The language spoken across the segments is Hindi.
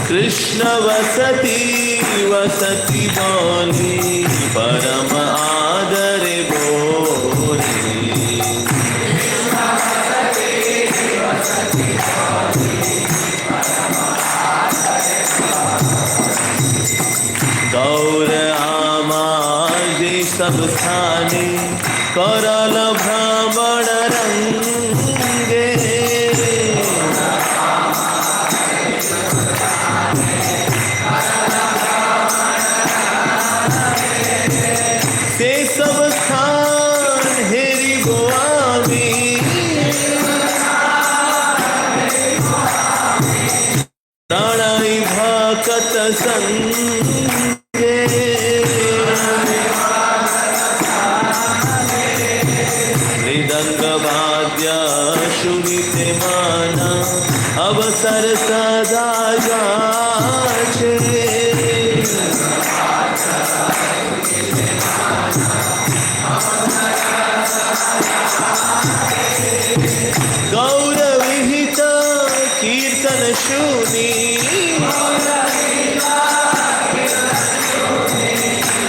कृष्ण वसति वसति बोली परम आदर बोली। गौर आमाजे सब स्थाने करल भ्रमण रंगे। से सब स्थान हेरी गोआमी प्रणय भक्त संगे। मृदंग वाद्य सुनिते माना अवसर सदा जाचे। गौर विहित कीर्तन शुनि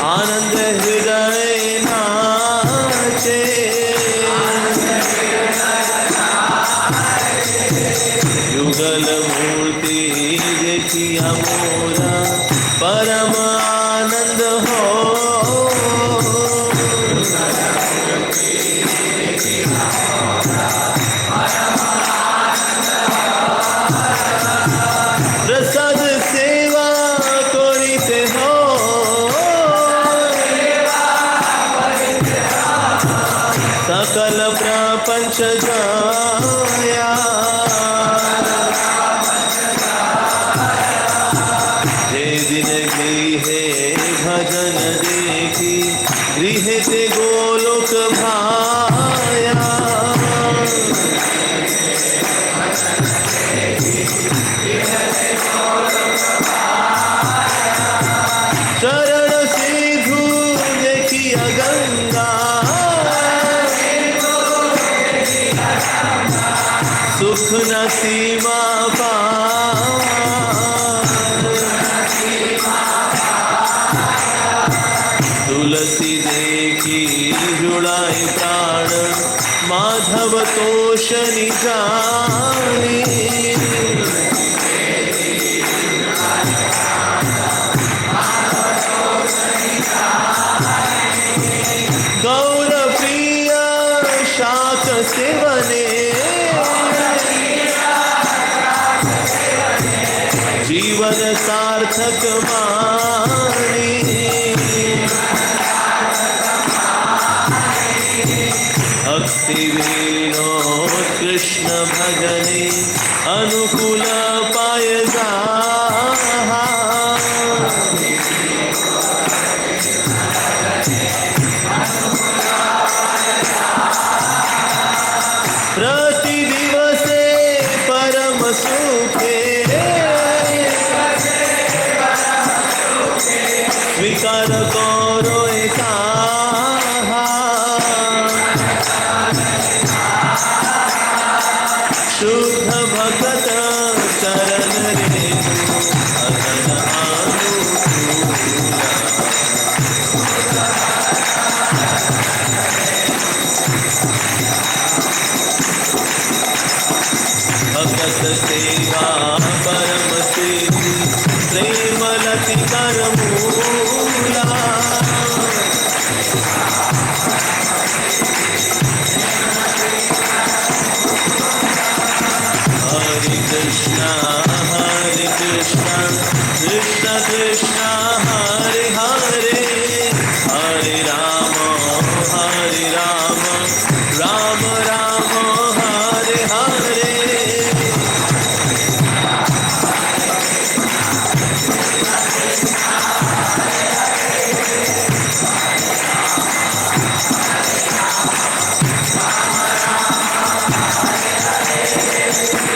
आनंद हृदय नाचे। युगल मूर्ति देखिया मोरा परम आनंद हो। प्रसाद सेवा करिते हो सकल प्रपंच जाया। जे दिन गृहे भजन देखी गृहे ते गोलोक भाया। चरण सिंधु देखिया गंगा सुख न सीमा पार। तुलसी देखी जुड़ाई प्राण माधव तोष निजानी। गौर प्रिय शाक सेवने जीवन सार्थक मानी। भक्ति विनोद कृष्ण भजने अनुकूल पाय जाहा। प्रति दिवसे परम सुखे स्वीकार करो एकाहा। शुद्ध भगत चरण रेणु अनन अनुकूला। भगत सेवा परम सिद्धि प्रेम लति कर मूला। हरे कृष्णा कृष्ण कृष्ण हरे हरे हरे राम राम राम हरे हरे।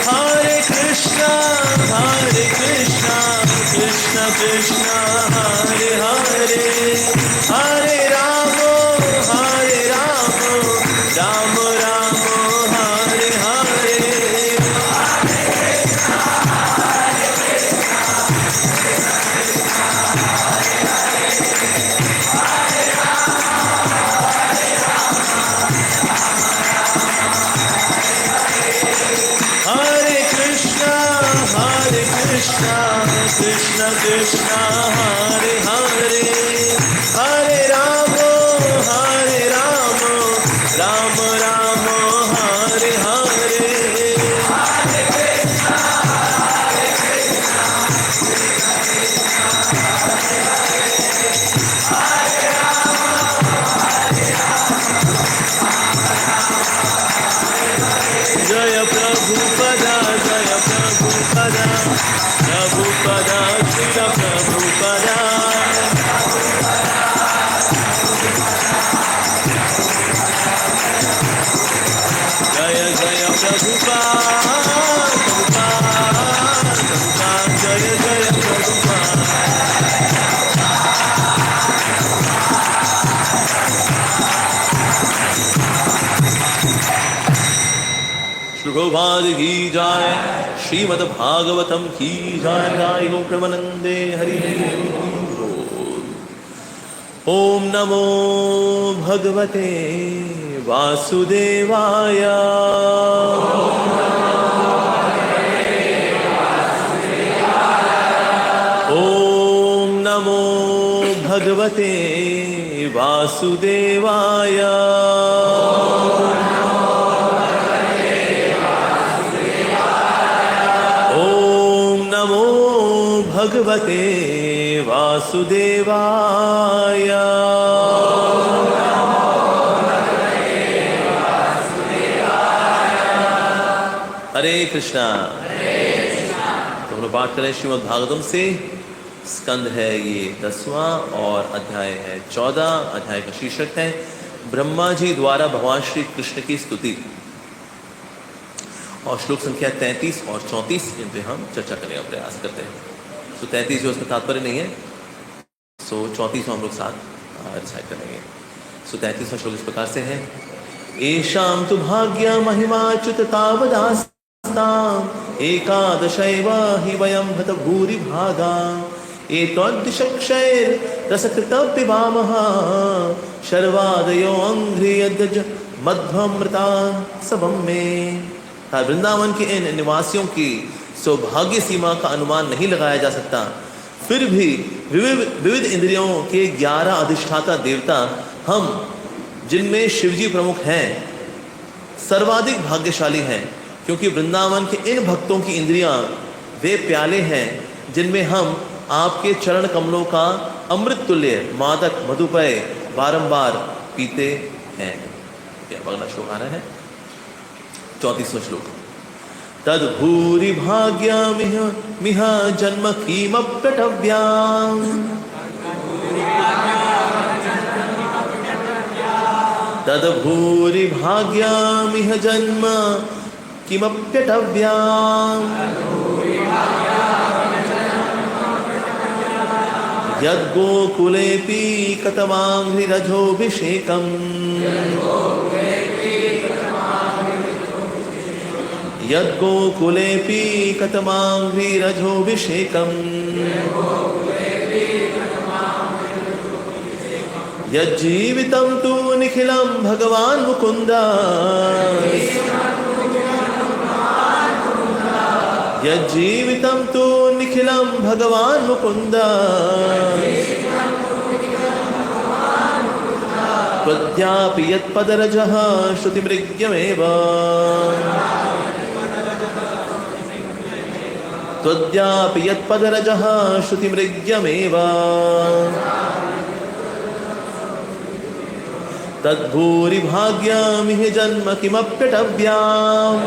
हरे Krishna Krishna Krishna Hare Hare Hare Ram Ram Ram Hare Hare. Krishna Krishna Krishna Hare Hare Hare Rama Rama Rama Hare Hare Jaya Prabhupada Jaya Prabhupada Prabhupada Srila Prabhupada Jaya Jaya Prabhupada Prabhupada Jaya Jaya Prabhupada Shri Prabhupada ki jai Srimad Bhagavatam ki jai Jai Go Premanande Hari Om Namo Bhagavate Vasudevaya Om Namo Bhagavate Vasudevaya Om Namo Bhagavate Vasudevaya हरे कृष्णा तो हम लोग पाठ करें श्रीमद् भागवतम से स्कंद है ये 10वां और अध्याय है 14 अध्याय का शीर्षक है ब्रह्मा जी द्वारा भगवान श्री कृष्ण की स्तुति और श्लोक संख्या 33 और 34 इन पे हम चर्चा करने का प्रयास करते हैं। सो 33 जो उसका तात्पर्य नहीं है, सो 34 हम लोग साथ रिसाइट करेंगे। सो 33वां श्लोक इस प्रकार से है एषां तु भाग्य महिमाच्युत तावदास्ताम् एकादशैव हि वयं हत भूरि भागा एतद्दिशक्षैर्रसकृतपिबामः शर्वादयो अङ्घ्रियद्ज मध्वमृता सबं मे। वृंदावन के इन निवासियों की सौभाग्य सीमा का अनुमान नहीं लगाया जा सकता, फिर भी विविध इंद्रियों के 11 अधिष्ठाता देवता हम, जिनमें शिवजी प्रमुख हैं, सर्वाधिक भाग्यशाली हैं, क्योंकि वृंदावन के इन भक्तों की इंद्रियां वे प्याले हैं जिनमें हम आपके चरण कमलों का अमृत तुल्य मादक मधुपेय बारंबार पीते हैं। अगला श्लोक आ रहा है 34वां श्लोक तद्भूरि भाग्यमिह मिह जन्म किमप्यटव्याम् तद्भूरि भाग्यमिह जन्म किमप्यटव्याम् यद्गोकुलेऽपि कतमाङ्घ्रिरजोऽभिषेकम् यद्गोकुलेऽपि कतमाङ्घ्रिरजोऽभिषेकम् यज्जीवितं तु निखिलं भगवान् मुकुन्द यज्जीवितं तु निखिलं भगवान् मुकुन्द त्वद्यापि यत्पदरजः श्रुतिमृग्यमेव त्वद्यापि यत्पदरजः श्रुतिमृग्यमेव तद्भूरि भाग्यमिह जन्म किमप्यटव्याम्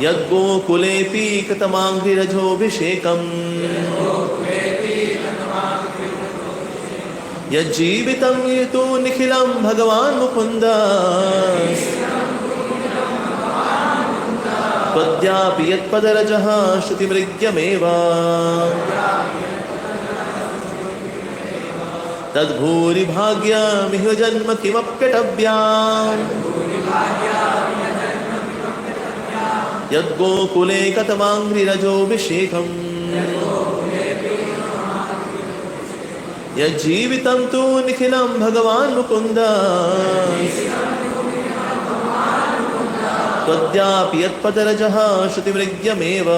यद्गोकुलेऽपि कतमाङ्घ्रिरजोऽभिषेकम् यज्जीवितं तु निखिलं भगवान् मुकुन्द त्वद्यापि यत्पदरजः श्रुतिमृग्यमेव तद्भूरि भाग्यमिह जन्म किमप्यटव्याम् यद्गोकुले कतमाङ्घ्रिरजोऽभिषेकम् यज्जीवितं तु निखिलं भगवान् मुकुन्द त्वद्यापि यत्पदरजः श्रुतिमृग्यमेव।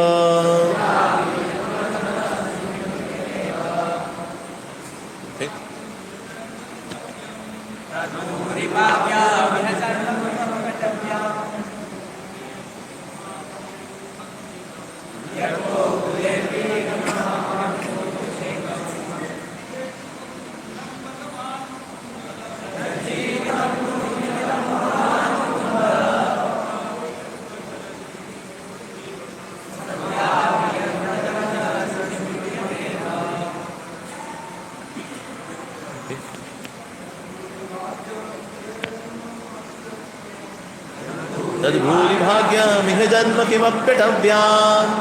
तद्भूरि भाग्यमिह जन्म किमप्यटव्याम्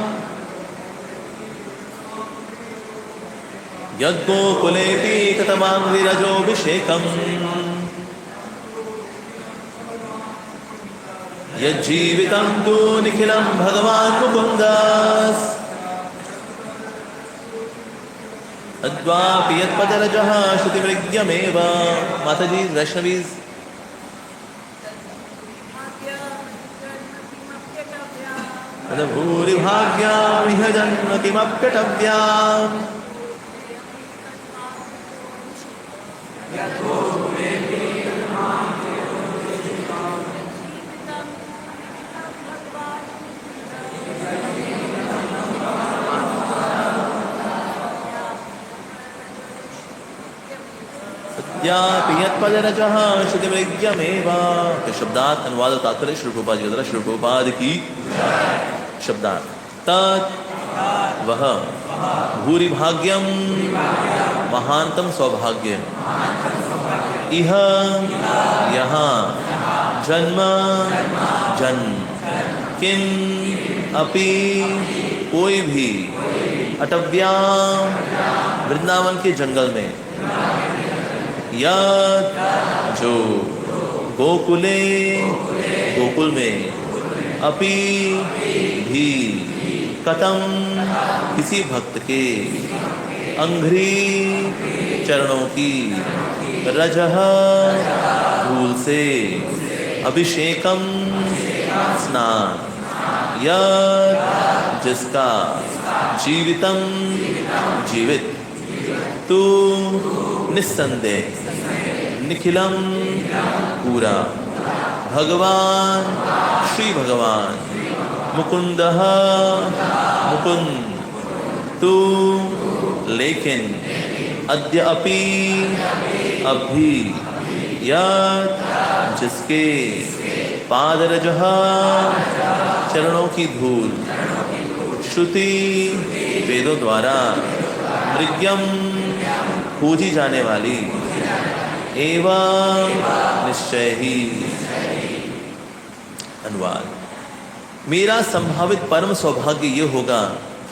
यद्गोकुलेऽपि कृतवाङ्घ्रिरजोऽभिषेकम् यज्जीवितं तु निखिलं भगवान् मुकुन्दः अद्वापि यत्पदरजः श्रुतिमृग्यमेव। माताजी वैष्णवीज भूरि भाग्यमिह जन्म किमप्यटव्याम् सत्यापि यत्पदरजः श्रुतिमृग्यमेव। शब्दार्थ अनुवाद तात्पर्य श्री प्रभुपाद जी द्वारा श्री प्रभुपाद की शब्दार्थ। तत् वह भूरि भाग्यम महानतम सौभाग्य इह यहाँ जन्म जन्म किम अपि कोई भी अटव्याम वृंदावन के जंगल में यद जो गोकुले गोकुल में अपि भी कतम किसी भक्त के अंघ्रि चरणों की रजह धूल से अभिषेकम स्नान यद जिसका जीवितम जीवित तू निस्संदेह निखिलम पूरा भगवान श्री भगवान मुकुंद मुकुंद तू लेकिन अद्य अपि अभी यद जिसके पादरजः चरणों की धूल श्रुति वेदों द्वारा मृग्यम पूजी जाने वाली एवं निश्चय ही। अनुवाद। मेरा संभावित परम सौभाग्य ये होगा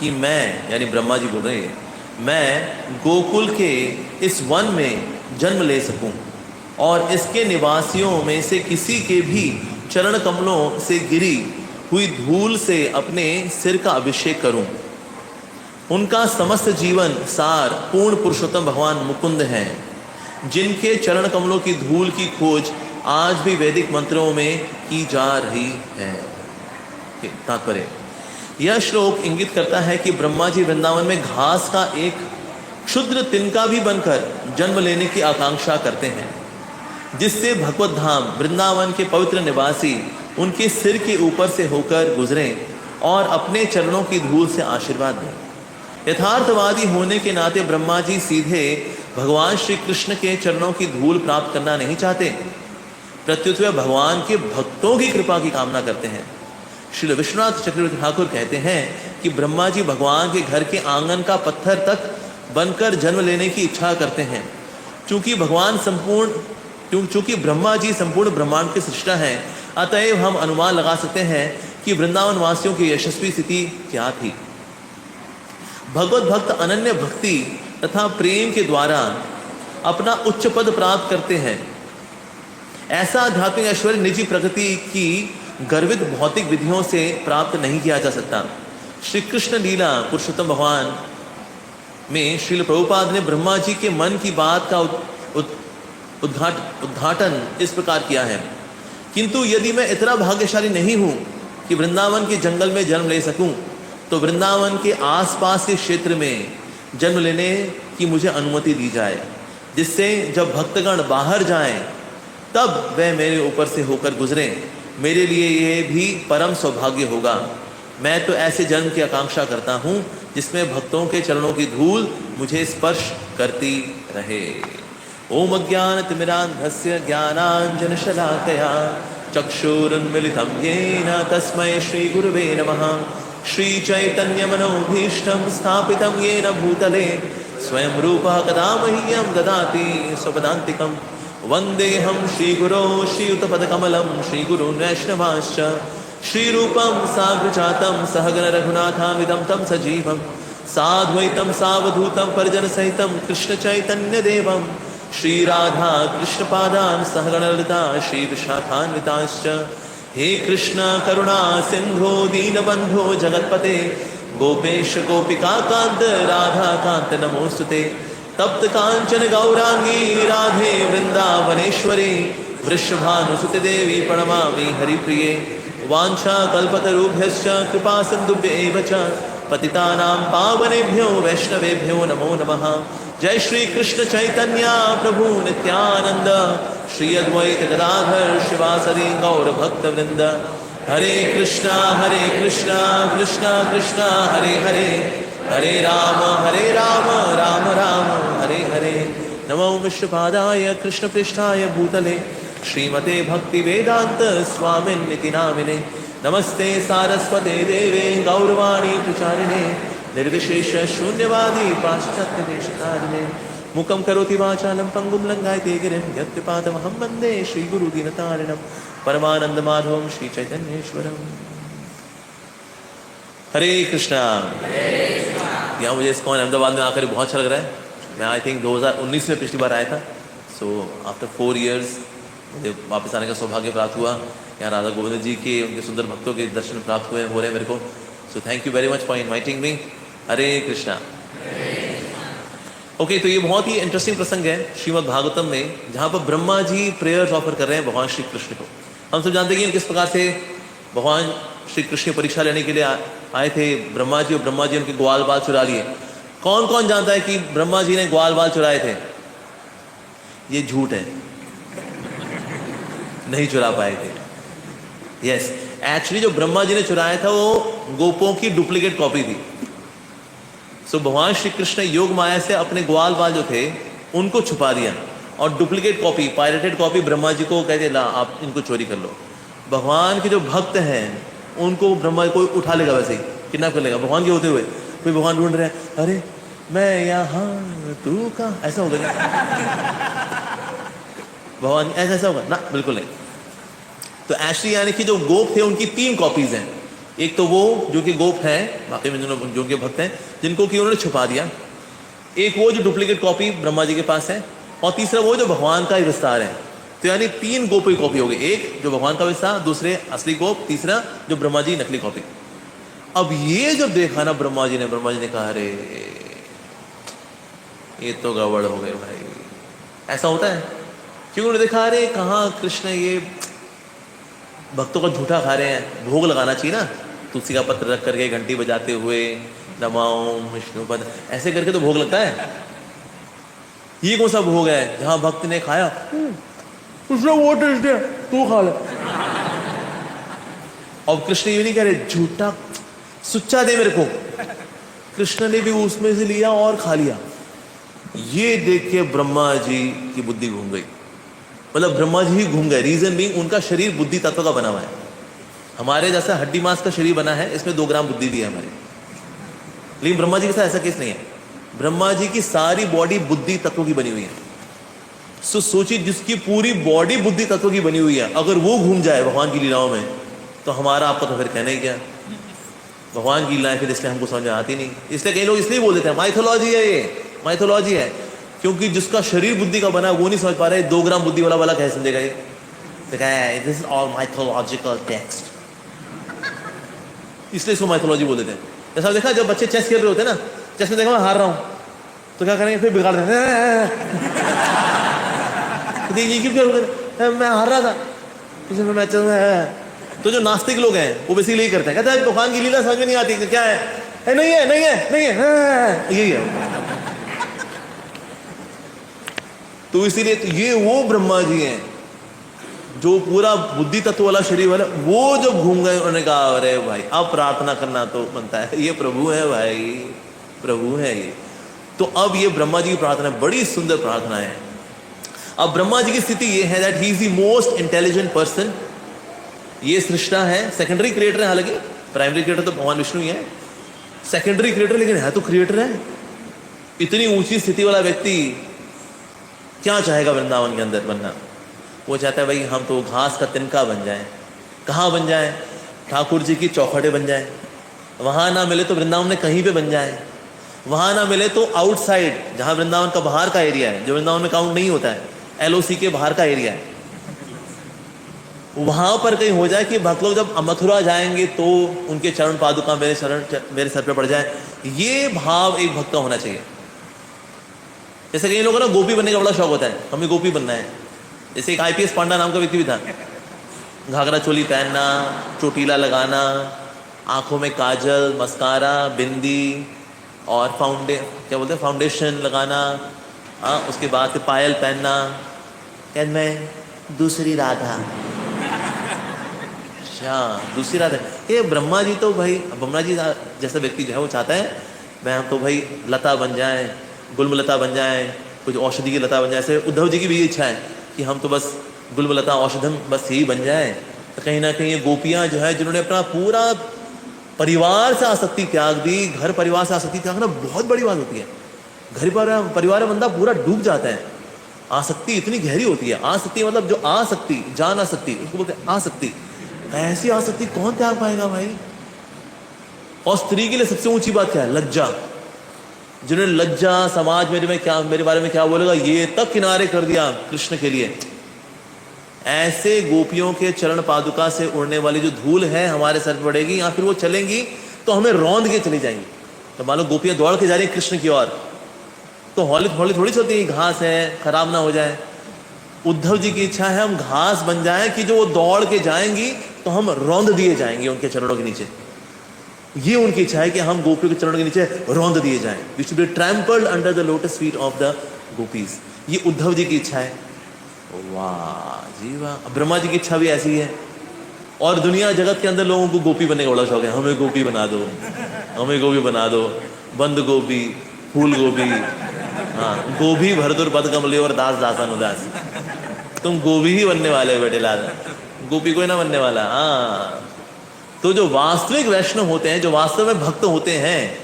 कि मैं यानी ब्रह्मा जी बोल रहे हैं मैं गोकुल के इस वन में जन्म ले सकूं और इसके निवासियों में से किसी के भी चरण कमलों से गिरी हुई धूल से अपने सिर का अभिषेक करूं। उनका समस्त जीवन सार पूर्ण पुरुषोत्तम भगवान मुकुंद हैं, जिनके चरण कमलों की धूल की खोज आज भी वैदिक मंत्रों में की जा रही है। तात्पर्य। यह श्लोक इंगित करता है कि ब्रह्मा जी वृंदावन में घास का एक क्षुद्र तिनका भी बनकर जन्म लेने की आकांक्षा करते हैं, जिससे भगवत धाम वृंदावन के पवित्र निवासी उनके सिर के ऊपर से होकर गुजरें और अपने चरणों की धूल से आशीर्वाद दें। यथार्थवादी होने के नाते ब्रह्मा जी सीधे भगवान श्री कृष्ण के चरणों की धूल प्राप्त करना नहीं चाहते, प्रत्युत वे भगवान के भक्तों की कृपा की कामना करते हैं। श्री विश्वनाथ चक्रवर्ती ठाकुर कहते हैं कि ब्रह्मा जी भगवान के घर के आंगन का पत्थर तक बनकर जन्म लेने की इच्छा करते हैं। चूंकि ब्रह्मा जी संपूर्ण ब्रह्मांड के सृष्टा हैं, अतएव हम अनुमान लगा सकते हैं कि वृंदावन वासियों की यशस्वी स्थिति क्या थी। भगवत भक्त अनन्य भक्ति तथा प्रेम के द्वारा अपना उच्च पद प्राप्त करते हैं। ऐसा आध्यात्मिक ऐश्वर्य निजी प्रगति की गर्वित भौतिक विधियों से प्राप्त नहीं किया जा सकता। श्री कृष्ण लीला पुरुषोत्तम भगवान में श्रील प्रभुपाद ने ब्रह्मा जी के मन की बात का उद्घाटन इस प्रकार किया है किंतु यदि मैं इतना भाग्यशाली नहीं हूं कि वृंदावन के जंगल में जन्म ले सकूं, तो वृंदावन के आसपास के क्षेत्र में जन्म लेने की मुझे अनुमति दी जाए, जिससे जब भक्तगण बाहर जाएं तब वह मेरे ऊपर से होकर गुजरें। मेरे लिए ये भी परम सौभाग्य होगा। मैं तो ऐसे जन्म की आकांक्षा करता हूँ जिसमें भक्तों के चरणों की धूल मुझे स्पर्श करती रहे। ओम अज्ञानतिमिरान्धस्य ज्ञानाञ्जनशलाकया चक्षुरुन्मिलितं येन तस्मै श्रीगुरुवे नमः। श्रीचैतन्यमनोभीष्टं स्थापितं येन भूतले स्वयं रूपः कदा मह्यं ददाति स्वपदान्तिकम्। वन्देऽहं श्रीगुरो श्रीयुतपदकमलं श्रीगुरून् वैष्णवांश्च श्रीरूपं साग्रजातं सहगण रघुनाथामिदं तं सजीवं साद्वैतं सावधूतं परिजनसहितं कृष्णचैतन्यदेवं श्रीराधा कृष्णपादान् सहगण ललिता श्रीविशाखान्वितांश्च। हे कृष्ण करुणा सिंधो दीनबंधो जगत्पते गोपेश गोपिकाकान्त राधाकान्त नमोस्तुते। तप्त कांचन गौरांगी राधे वृंदावनेश्वरी वृषभानुसुते देवी प्रणमामि हरिप्रिये। वाञ्छा कल्पतरुभ्यश्च कृपा सिन्धुभ्यैव च पतितानां पावनेभ्यो वैष्णवेभ्यो नमो नमः। जय श्री कृष्ण चैतन्य प्रभु नित्यानंद श्री अद्वैत गदाधर शिवासदि गौर भक्त वृंद। हरे कृष्णा कृष्णा कृष्णा हरे हरे, हरे राम राम राम हरे हरे। नमो विष्णुपादाय कृष्णपृष्ठाय भूतले श्रीमते भक्ति वेदांत स्वामिन्निति नामिने। नमस्ते सारस्वते देवे गौरवाणी प्रचारिणे निर्विशेष शून्यवादी पाश्चात्यदेशतारिणे। मुखं करोति वाचालं पङ्गुं लङ्घयते गिरिं यत्कृपातमहं वन्दे श्रीगुरुदीनतारिणं परमानन्दमाधवं श्रीचैतन्येश्वरम्। हरे कृष्णा। यहाँ मुझे इस्कॉन अहमदाबाद में आकर बहुत अच्छा लग रहा है। मैं आई थिंक 2019 में पिछली बार आया था। सो आफ्टर 4 years मुझे वापस आने का सौभाग्य प्राप्त हुआ। यहाँ राधा गोविंद जी के उनके सुंदर भक्तों के दर्शन प्राप्त हो रहे हैं मेरे को। So thank you very much for inviting me. Hare Krishna. Okay, तो ये बहुत ही इंटरेस्टिंग प्रसंग है श्रीमद् भागवतम में, जहाँ पर ब्रह्मा जी प्रेयर्स ऑफर कर रहे हैं भगवान श्री कृष्ण को। हम सब जानते हैं कि किस प्रकार से भगवान श्री कृष्ण परीक्षा लेने के लिए आए थे ब्रह्मा जी, और ब्रह्मा जी उनके ग्वाल बाल चुरा लिए। कौन कौन जानता है कि ब्रह्मा जी ने ग्वाल बाल चुराए थे? ये झूठ है, नहीं चुरा पाए थे। यस, एक्चुअली जो ब्रह्मा जी ने चुराया था वो गोपों की डुप्लीकेट कॉपी थी। सो भगवान श्री कृष्ण योग माया से अपने ग्वाल बाल जो थे उनको छुपा दिया, और duplicate copy, pirated copy Brahma ji को कहते ला आप इनको चोरी कर लो। भगवान के जो भक्त हैं उनको ब्रह्मा कोई उठा लेगा, वैसे ही किडनैप कर लेगा भगवान के होते हुए। कोई भगवान ढूंढ रहे हैं, अरे मैं यहाँ तू कहाँ, ऐसा होगा क्या? भगवान ऐसा होगा ना? बिल्कुल नहीं। तो एक्चुअली यानी कि जो गोप थे उनकी 3 कॉपीज हैं। एक तो वो जो कि गोप हैं, बाकी में जो उनके भक्त हैं जिनको कि उन्होंने छुपा दिया। एक वो जो डुप्लीकेट कॉपी ब्रह्मा जी के पास है, और तीसरा वो जो भगवान का ही विस्तार है। तो यानी 3 गोप की कॉपी हो गई, एक जो भगवान का विस्तार, दूसरे असली गोप, तीसरा जो ब्रह्मा जी नकली कॉपी। अब ये जब देखा ना ब्रह्मा जी ने कहा अरे ये तो गड़बड़ हो गए भाई। ऐसा होता है क्योंकि उन्होंने देखा अरे कहाँ कृष्ण ये भक्तों का झूठा खा रहे हैं, भोग लगाना चाहिए ना, तुलसी का पत्र रख करके घंटी बजाते हुए नमाओ विष्णुपद ऐसे करके तो भोग लगता है। ये कौन सा भोग है जहां भक्त ने खाया उसने वो टेस्ट है, तू खा ले। और कृष्ण ये नहीं कह रहे झूठा सुच्चा दे मेरे को, कृष्ण ने भी उसमें से लिया और खा लिया। ये देख के ब्रह्मा जी की बुद्धि घूम गई, मतलब ब्रह्मा जी ही घूम गए। रीजन भी उनका शरीर बुद्धि तत्व का बना हुआ है। हमारे जैसा हड्डी मांस का शरीर बना है, इसमें 2 ग्राम बुद्धि भी है हमारे, लेकिन ब्रह्मा जी के साथ ऐसा केस नहीं है। ब्रह्मा जी की सारी बॉडी बुद्धि तत्वों की बनी हुई है। सो सोचिए जिसकी पूरी बॉडी बुद्धि तत्वों की बनी हुई है, अगर वो घूम जाए भगवान की लीलाओं में, तो हमारा आपका तो फिर कहना ही क्या। भगवान की लीलाएं फिर इसलिए हमको समझ में आती नहीं। इसलिए कई लोग इसलिए बोल देते हैं माइथोलॉजी है, ये माइथोलॉजी है, क्योंकि जिसका शरीर बुद्धि का बना है वो नहीं समझ पा रहे 2 ग्राम बुद्धि वाला कैसे समझेगा ये। This is all mythological text, इसलिए इसको माइथोलॉजी बोल देते हैं। जैसा देखा जब बच्चे चेस खेल रहे होते हैं ना, चेस में देखा मैं हार रहा हूं तो क्या करेंगे, फिर बिगाड़ देंगे। मैं हार रहा था, मैं चल रहा है। तो जो नास्तिक लोग हैं वो बेसिकली यही करते हैं, कहते हैं भगवान की लीला समझ में नहीं आती, क्या है नहीं है, नहीं है, नहीं है, यही है। तो इसीलिए तो ये वो ब्रह्मा जी हैं जो पूरा बुद्धि तत्व वाला शरीर वाला, वो जब घूम गए उन्होंने कहा अरे भाई अब प्रार्थना करना तो बनता है, ये प्रभु है भाई, प्रभु है ये। तो अब ये ब्रह्मा जी की प्रार्थना बड़ी सुंदर प्रार्थना है। अब ब्रह्मा जी की स्थिति ये है that he is the most intelligent person. ये सृष्टा है, सेकेंडरी क्रिएटर है, हालांकि प्राइमरी क्रिएटर तो भगवान विष्णु ही है, सेकेंडरी क्रिएटर लेकिन है तो क्रिएटर है। इतनी ऊंची स्थिति वाला व्यक्ति क्या चाहेगा वृंदावन के अंदर बनना? वो चाहता है भाई हम तो घास का तिनका बन जाए। कहाँ बन जाए? ठाकुर जी की चौखटे बन जाए, वहाँ ना मिले तो वृंदावन में कहीं पे बन जाए, वहाँ ना मिले तो आउटसाइड जहाँ वृंदावन का बाहर का एरिया है, जो वृंदावन में काउंट नहीं होता है, LOC के बाहर का एरिया है, वहाँ पर कहीं हो जाए कि भक्त लोग जब मथुरा जाएंगे तो उनके चरण पादुका मेरे सर पे पड़ जाए। ये भाव एक भक्त का होना चाहिए। जैसे कई लोगों को ना गोपी बनने का बड़ा शौक होता है, हमें गोपी बनना है। जैसे एक IPS पांडा नाम का व्यक्ति भी था, घाघरा चोली पहनना, चोटीला लगाना, आंखों में काजल, मस्कारा, बिंदी और फाउंडेशन लगाना, उसके बाद फिर पायल पहनना, कहते मैं दूसरी राधा। अच्छा दूसरी राधा। ये ब्रह्मा जी तो भाई, ब्रह्मा जी जैसा व्यक्ति जो है वो चाहता है मैं हम तो भाई लता बन जाए, गुलमलता बन जाए, कुछ औषधि की लता बन जाए। ऐसे उद्धव जी की भी इच्छा है कि हम तो बस गुलमलता औषधम बस यही बन जाए। तो कहीं ना कहीं ये गोपियाँ जो है जिन्होंने अपना पूरा परिवार से आसक्ति त्याग दी, घर परिवार से आसक्ति त्यागना बहुत बड़ी बात होती है। घर परिवार में बंदा पूरा डूब जाता है, आसक्ति इतनी गहरी होती है। आसक्ति मतलब जो आसक्ति, जान आसक्ति, उसको बोलते हैं आसक्ति। ऐसी आसक्ति कौन त्याग पाएगा भाई? और स्त्री के लिए सबसे ऊंची बात क्या है? लज्जा। जिन्होंने लज्जा, समाज मेरे बारे में क्या बोलेगा, ये तक किनारे कर दिया कृष्ण के लिए। ऐसे गोपियों के चरण पादुका से उड़ने वाली जो धूल है हमारे सर पर पड़ेगी, या फिर वो चलेंगी तो हमें रौंद के चली जाएंगी। तो मान लो गोपियां दौड़ के जा रही है कृष्ण की ओर, तो हौली थोड़ी चलती है, घास है, खराब ना हो जाए। उद्धव जी की इच्छा है हम घास बन जाए कि जो वो दौड़ के जाएंगी तो हम रौंद दिए जाएंगे उनके चरणों के नीचे। ये उनकी इच्छा है कि हम गोपियों के चरणों के नीचे रौंद दिए जाएं। We should be trampled under the lotus feet of the gopis. ये उद्धव जी की इच्छा है। वाह जी वाह। ब्रह्मा जी की इच्छा भी ऐसी है। और दुनिया जगत के अंदर लोगों को गोपी बनने का बड़ा शौक है, हमें गोपी बना दो, हमें गोपी बना दो, बंद गोपी, फूल गोपी, हाँ गोभी भरदुर बद कमले और दास दासान उदास। तुम गोभी ही बनने वाले हो बेटे लाल, गोपी कोई ना बनने वाला। हाँ तो जो वास्तविक वैष्णव होते हैं, जो वास्तव में भक्त होते हैं,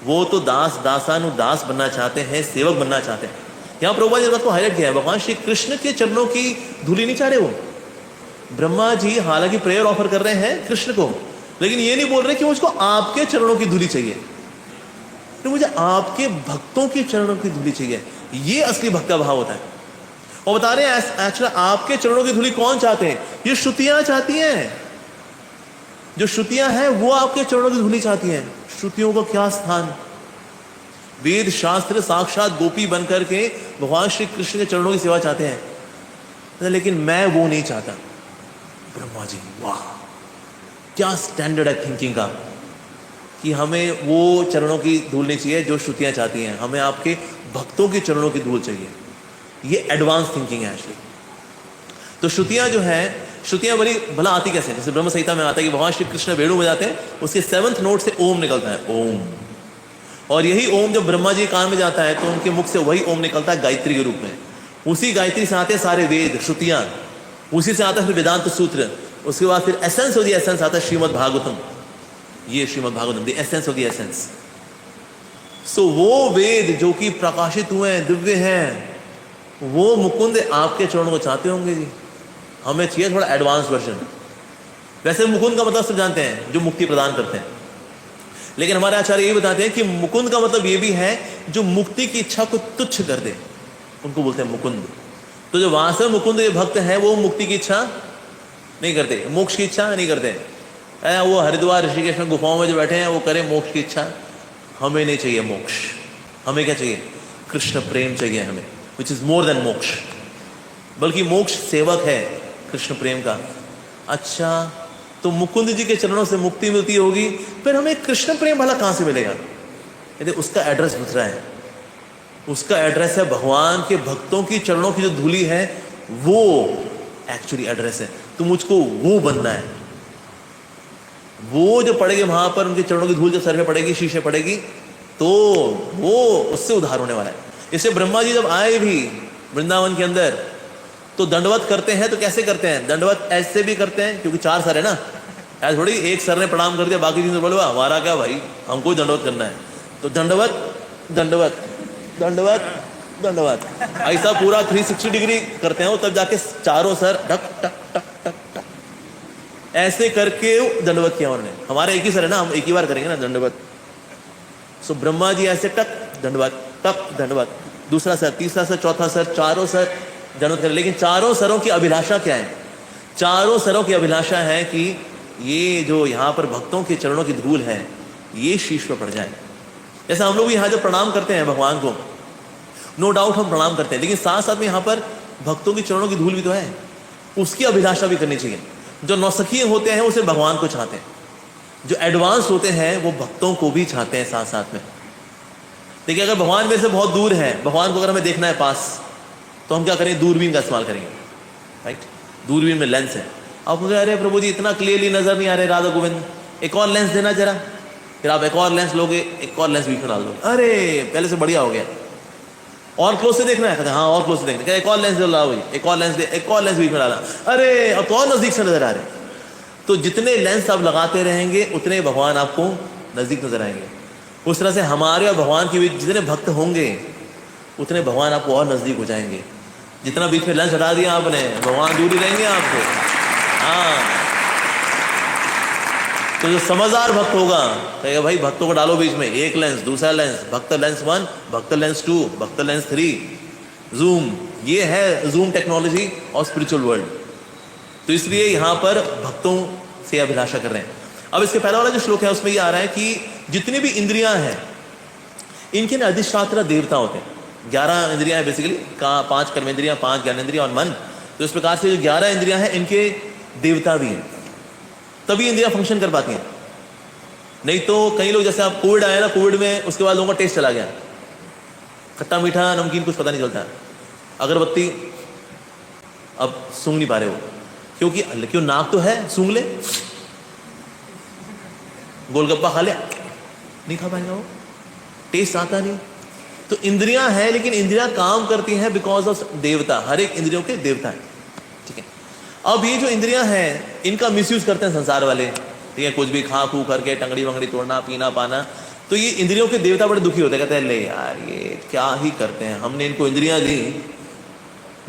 वो तो दास दासानुदास बनना चाहते हैं, सेवक बनना चाहते हैं। यहाँ प्रभुपाद जी ने बात को हाईलाइट किया है, भगवान श्री कृष्ण के चरणों की धूली नहीं चाह रहे वो। ब्रह्मा जी हालांकि प्रेयर ऑफर कर रहे हैं कृष्ण को, लेकिन ये नहीं बोल रहे कि मुझको आपके चरणों की धूली चाहिए, तो मुझे आपके भक्तों के चरणों की धूली चाहिए। ये असली भक्त का भाव होता है। और बता रहे हैं एक्चुअली आपके चरणों की धूली कौन चाहते हैं? ये श्रुतियां चाहती हैं। जो श्रुतियां हैं वो आपके चरणों की धूली चाहती हैं। श्रुतियों का क्या स्थान? वेद शास्त्र साक्षात गोपी बनकर के भगवान श्री कृष्ण के चरणों की सेवा चाहते हैं, लेकिन मैं वो नहीं चाहता। ब्रह्मा जी वाह, क्या स्टैंडर्ड है थिंकिंग का, कि हमें वो चरणों की धूल नहीं चाहिए जो श्रुतियां चाहती हैं, हमें आपके भक्तों के चरणों की धूल चाहिए। ये एडवांस थिंकिंग है एक्चुअली। तो श्रुतियां जो है, श्रुतियां बड़ी भला आती कैसे हैं? जैसे ब्रह्म संहिता में आता है कि भगवान श्री कृष्ण वेणु बजाते हैं, उसके 7th नोट से ओम निकलता है, ओम। और यही ओम जब ब्रह्मा जी कान में जाता है तो उनके मुख से वही ओम निकलता है गायत्री के रूप में। उसी गायत्री से आते हैं सारे वेद, श्रुतियां, उसी से आता है फिर वेदांत सूत्र, उसके बाद फिर एसेंस ऑफ द एसेंस आता है श्रीमद् भागवतम। ये Shrimad Bhagavatam, the essence of the essence. So वो वेद जो कि प्रकाशित हुए हैं, दिव्य हैं, वो मुकुंद आपके चरणों को चाहते होंगे जी। हमें चाहिए थोड़ा एडवांस वर्जन। वैसे मुकुंद का मतलब सब जानते हैं, जो मुक्ति प्रदान करते हैं, लेकिन हमारे आचार्य ये बताते हैं कि मुकुंद का मतलब ये भी है जो मुक्ति की इच्छा को तुच्छ कर दे, उनको बोलते हैं मुकुंद। तो जो वास्तव मुकुंद के भक्त हैं वो मुक्ति की इच्छा नहीं करते, मोक्ष की इच्छा नहीं करते। वो हरिद्वार ऋषिकेश में गुफाओं में जो बैठे हैं वो करें मोक्ष की इच्छा। हमें नहीं चाहिए मोक्ष, हमें क्या चाहिए? कृष्ण प्रेम चाहिए हमें, विच इज मोर देन मोक्ष। बल्कि मोक्ष सेवक है कृष्ण प्रेम का। अच्छा, तो मुकुंद जी के चरणों से मुक्ति मिलती होगी, फिर हमें कृष्ण प्रेम भला कहां से मिलेगा? यदि उसका एड्रेस दूसरा है, उसका एड्रेस है भगवान के भक्तों की चरणों की जो धूली है, वो एक्चुअली एड्रेस है। तो मुझको वो बनना है। वो जो पड़ेगी वहां पर, उनके चरणों की धूल जो सर पे पड़ेगी, शीशे पड़ेगी, तो वो उससे उद्धार होने वाला है। इससे ब्रह्मा जी जब आए भी वृंदावन के अंदर, तो दंडवत करते हैं। तो कैसे करते हैं दंडवत? ऐसे भी करते हैं, क्योंकि 4 सर है ना, ऐसे थोड़ी एक सर ने प्रणाम कर दिया बाकी 3 बोलो हमारा क्या भाई, हमको दंडवत करना है। तो दंडवत दंडवत दंडवत दंडवत, ऐसा पूरा 360 डिग्री करते हैं वो, तब जाके चारों सर टक टक टक टक टक ऐसे करके दंडवत किया उन्होंने। हमारे एक ही सर है ना, हम एक ही बार करेंगे ना दंडवत। सो ब्रह्मा जी ऐसे टक दंडवत, टक दंडवत, दूसरा सर, तीसरा सर, चौथा सर, चारों सर दंडवत करें। लेकिन चारों सरों की अभिलाषा क्या है? चारों सरों की अभिलाषा है कि ये जो यहाँ पर भक्तों के चरणों की धूल है, ये शीश पर पड़ जाए। जैसा हम लोग यहाँ जब प्रणाम करते हैं भगवान को, नो डाउट हम प्रणाम करते हैं, लेकिन साथ साथ में यहाँ पर भक्तों के चरणों की धूल भी तो है, उसकी अभिलाषा भी करनी चाहिए। जो नौसखिए होते हैं उसे भगवान को चाहते हैं, जो एडवांस होते हैं वो भक्तों को भी चाहते हैं साथ साथ में। देखिए, अगर भगवान मेरे से बहुत दूर है, भगवान को अगर हमें देखना है पास, तो हम क्या करें? दूरबीन का इस्तेमाल करेंगे, राइट? दूरबीन में लेंस है। आप मुझे, अरे प्रभु जी इतना क्लियरली नजर नहीं आ रहे राधा गोविंद, एक और लेंस देना जरा। फिर आप एक और लेंस लोगे, एक और लेंस बीच में डाल दोगे, अरे पहले से बढ़िया हो गया। और क्लोज से देखना है, कहते हाँ और क्लोज से देखना, एक और लेंस डाला भाई, एक और लेंस दे, एक और लेंस बीच में डाला, अरे अब तो और नजदीक से नजर आ रहे। तो जितने लेंस आप लगाते रहेंगे उतने भगवान आपको नजदीक नजर आएंगे। उस तरह से हमारे और भगवान के बीच जितने भक्त होंगे उतने भगवान आपको और नजदीक हो जाएंगे। जितना बीच में लेंस हटा दिया आपने, भगवान दूर ही रहेंगे आपको। हाँ, तो जो समझदार भक्त होगा कहेगा भाई भक्तों को डालो बीच में, एक लेंस, दूसरा लेंस, भक्त लेंस 1, भक्त लेंस 2, भक्त लेंस 3, जूम। ये है जूम टेक्नोलॉजी और स्पिरिचुअल वर्ल्ड। तो इसलिए यहाँ पर भक्तों से अभिलाषा कर रहे हैं। अब इसके पहला वाला जो श्लोक है उसमें ये आ रहा है कि जितनी भी इंद्रियां हैं इनके ना अधिष्ठात्र देवता होते हैं। 11 इंद्रियां हैं बेसिकली, 5 कर्मेंद्रियां, 5 ज्ञानेंद्रियां और मन। तो इस प्रकार से जो 11 इंद्रियां हैं इनके देवता भी हैं, तभी इंद्रियां फंक्शन कर पाती हैं। नहीं तो कई लोग, जैसे आप कोविड आया ना, कोविड में उसके बाद लोगों का टेस्ट चला गया, खट्टा मीठा नमकीन कुछ पता नहीं चलता, अगरबत्ती अब सूंघ नहीं पा रहे हो, क्यों नाक तो है, सूंघ ले। गोलगप्पा खा लिया, नहीं खा पाएगा वो, टेस्ट आता नहीं। तो इंद्रियां हैं, लेकिन इंद्रियां काम करती हैं बिकॉज ऑफ देवता। हर एक इंद्रियों के देवता है, ठीक है। अब ये जो इंद्रियां हैं इनका मिसयूज करते हैं संसार वाले, ठीक है, कुछ भी खा खू करके टंगड़ी वंगड़ी तोड़ना, पीना पाना। तो ये इंद्रियों के देवता बड़े दुखी होते हैं, कहते हैं ले यार ये क्या ही करते हैं, हमने इनको इंद्रियां दी,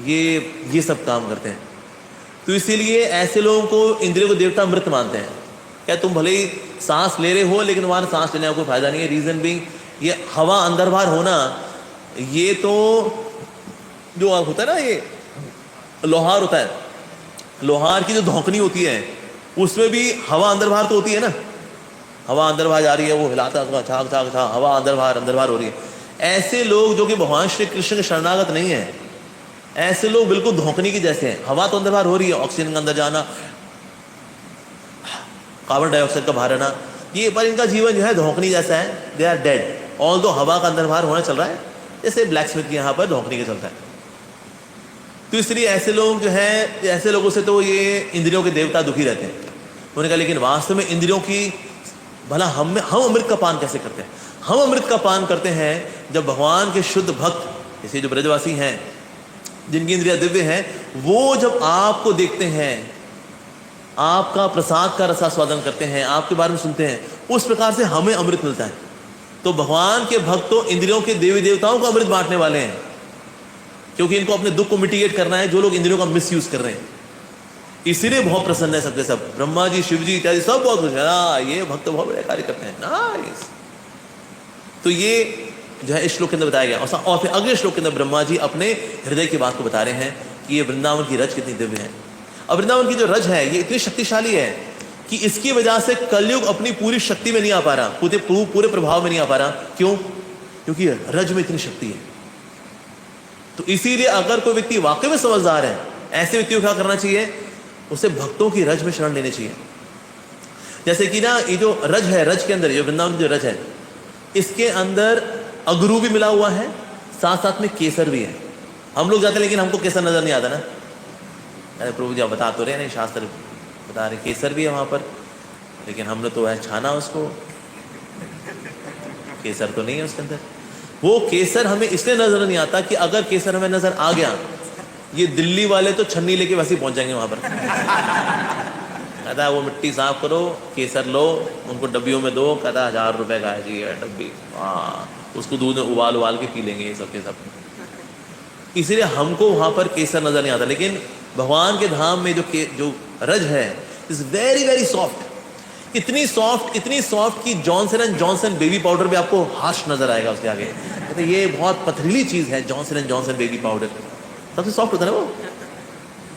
ये सब काम करते हैं। तो इसीलिए ऐसे लोगों को इंद्रियों को देवता मृत मानते हैं। क्या तुम भले ही सांस ले रहे हो लेकिन वहां सांस लेने का कोई फायदा नहीं है। रीजन भी ये हवा अंदर बाहर होना, ये तो जो होता है ना, ये लोहार होता है, लोहार की जो धौकनी होती है उसमें भी हवा अंदर बाहर तो होती है ना, हवा अंदर बाहर जा रही है, वो हिलाता छाक छाक छाक, हवा अंदर बाहर हो रही है। ऐसे लोग जो कि भगवान श्री कृष्ण के शरणागत नहीं है, ऐसे लोग बिल्कुल धौकनी के जैसे हैं। हवा तो अंदर बाहर हो रही है, ऑक्सीजन का अंदर जाना, कार्बन डाइऑक्साइड का बाहर आना, ये पर इनका जीवन जो है धौकनी जैसा है। दे आर डेड ऑल दो हवा का अंदर बाहर होना चल रहा है, जैसे ब्लैक स्मिथ के यहाँ पर धौकनी का चलता है। तो इसलिए ऐसे लोग जो है, ऐसे लोगों से तो ये इंद्रियों के देवता दुखी रहते हैं। उन्होंने कहा लेकिन वास्तव में इंद्रियों की भला हम अमृत का पान कैसे करते हैं? हम अमृत का पान करते हैं जब भगवान के शुद्ध भक्त, जैसे जो ब्रजवासी हैं जिनकी इंद्रियां दिव्य हैं, वो जब आपको देखते हैं, आपका प्रसाद का रसास्वादन करते हैं, आपके बारे में सुनते हैं, उस प्रकार से हमें अमृत मिलता है। तो भगवान के भक्त तो इंद्रियों के देवी देवताओं को अमृत बांटने वाले हैं, क्योंकि इनको अपने दुख को मिटिगेट करना है जो लोग इंद्रियों का मिसयूज कर रहे हैं। इसीलिए बहुत प्रसन्न है सबके सब, ब्रह्मा जी, शिव जी इत्यादि सब बहुत खुश है, ये भक्त बहुत बड़े कार्य करते हैं। नाइस। तो ये जो है इस श्लोक के अंदर बताया गया। और फिर अगले श्लोक के अंदर ब्रह्मा जी अपने हृदय की बात को बता रहे हैं कि ये वृंदावन की रज कितनी दिव्य है। अब वृंदावन की जो रज है ये इतनी शक्तिशाली है कि इसकी वजह से कलयुग अपनी पूरी शक्ति में नहीं आ पा रहा, पूरे प्रभाव में नहीं आ पा रहा। क्यों? क्योंकि रज में इतनी शक्ति है। तो इसीलिए अगर कोई व्यक्ति वाकई में समझदार है, ऐसे व्यक्ति को क्या करना चाहिए? उसे भक्तों की रज में शरण लेनी चाहिए। जैसे कि ना ये जो रज है, रज के अंदर ये वृंदावन जो रज है, इसके अंदर अगरू भी मिला हुआ है, साथ साथ में केसर भी है। हम लोग जाते हैं लेकिन हमको केसर नजर नहीं आता ना। अरे प्रभु जी आप बता तो रहे नहीं, शास्त्र बता रहे केसर भी है वहां पर, लेकिन हमने तो है छाना उसको, केसर तो नहीं है उसके अंदर। वो केसर हमें इसलिए नजर नहीं आता कि अगर केसर हमें नजर आ गया, ये दिल्ली वाले तो छन्नी लेके वैसे ही पहुंच जाएंगे वहां पर। कहता है वो मिट्टी साफ करो, केसर लो, उनको डब्बियों में दो, कहता 1000 रुपए का है जी ये डब्बी, हाँ उसको दूध में उबाल उबाल के पी लेंगे ये सब के सब। इसलिए हमको वहां पर केसर नजर नहीं आता, लेकिन भगवान के धाम में जो रज है इज वेरी वेरी सॉफ्ट, इतनी सॉफ्ट कि Johnson and Johnson baby powder भी आपको हाश नजर आएगा उसके आगे। कहते ये बहुत पथरीली चीज है Johnson and Johnson baby powder, सबसे सॉफ्ट होता है ना वो,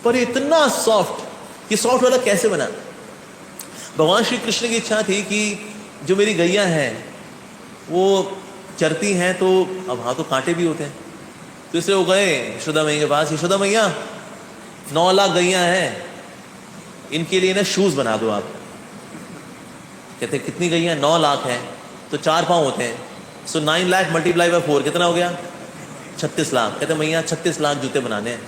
पर इतना सॉफ्ट, ये सॉफ्ट वाला कैसे बना? भगवान श्री कृष्ण की इच्छा थी कि जो मेरी गैया हैं वो चरती हैं, तो अब हाँ तो कांटे भी होते हैं, तो इसलिए वो गए यशोदा मैया के पास, यशोदा मैया 9 लाख गैया हैं, इनके लिए ना शूज बना दो आप। कहते कितनी गैया? 9 लाख हैं तो 4 पाँव होते हैं, सो 9 लाख मल्टीप्लाई बाय 4 कितना हो गया? 36 लाख। कहते मैया 36 लाख जूते बनाने हैं।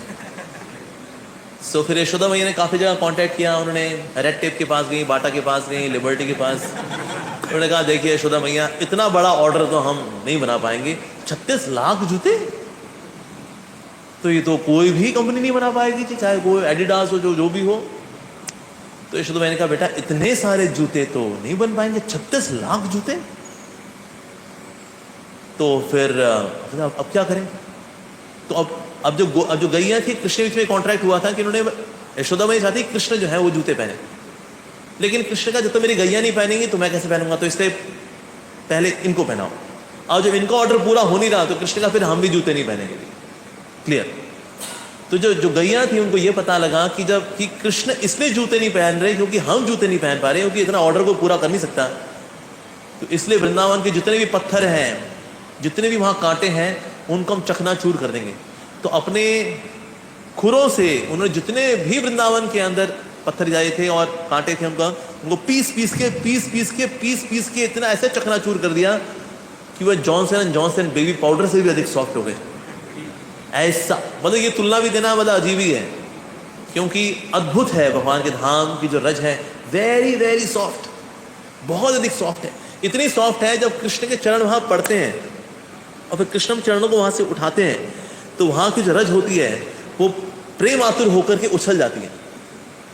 सो फिर यशोदा मैया ने काफ़ी जगह कांटेक्ट किया, उन्होंने रेड टेप के पास गई, बाटा के पास गई, लिबर्टी के पास। उन्होंने कहा देखिए यशोदा मैया इतना बड़ा ऑर्डर तो हम नहीं बना पाएंगे, 36 लाख जूते तो ये तो कोई भी कंपनी नहीं बना पाएगी, चाहे वो एडिडास हो जो भी हो। तो यशोदा मैया ने कहा बेटा इतने सारे जूते तो नहीं बन पाएंगे, 36 लाख जूते। तो फिर अब क्या करें? तो अब जो गैया थी, कृष्ण बीच में कॉन्ट्रैक्ट हुआ था कि उन्होंने यशोदा मैया चाहती कृष्ण जो है वो जूते पहने, लेकिन कृष्ण का जब तो मेरी गैया नहीं पहनेंगी तो मैं कैसे पहनूंगा, तो इसलिए पहले इनको पहनाओ। और जब इनका ऑर्डर पूरा हो नहीं रहा तो कृष्ण का फिर हम भी जूते नहीं पहनेंगे। क्लियर? तो जो गैया थी उनको ये पता लगा कि जब कि कृष्ण इसलिए जूते नहीं पहन रहे क्योंकि हम जूते नहीं पहन पा रहे, क्योंकि इतना ऑर्डर को पूरा कर नहीं सकता, तो इसलिए वृंदावन के जितने भी पत्थर हैं, जितने भी वहाँ कांटे हैं, उनको हम चकनाचूर कर देंगे। तो अपने खुरों से उन्होंने जितने भी वृंदावन के अंदर पत्थर जाए थे और कांटे थे उनको पीस पीस के इतना ऐसे चकनाचूर कर दिया कि वह Johnson and Johnson baby powder से भी अधिक सॉफ्ट हो गए। ऐसा मतलब ये तुलना भी देना मतलब अजीब ही है, क्योंकि अद्भुत है भगवान के धाम की जो रज है, वेरी वेरी सॉफ्ट, बहुत अधिक सॉफ्ट है। इतनी सॉफ्ट है जब कृष्ण के चरण वहां पड़ते हैं और फिर कृष्ण चरणों को वहां से उठाते हैं तो वहां की जो रज होती है वो प्रेम आतुर होकर के उछल जाती है।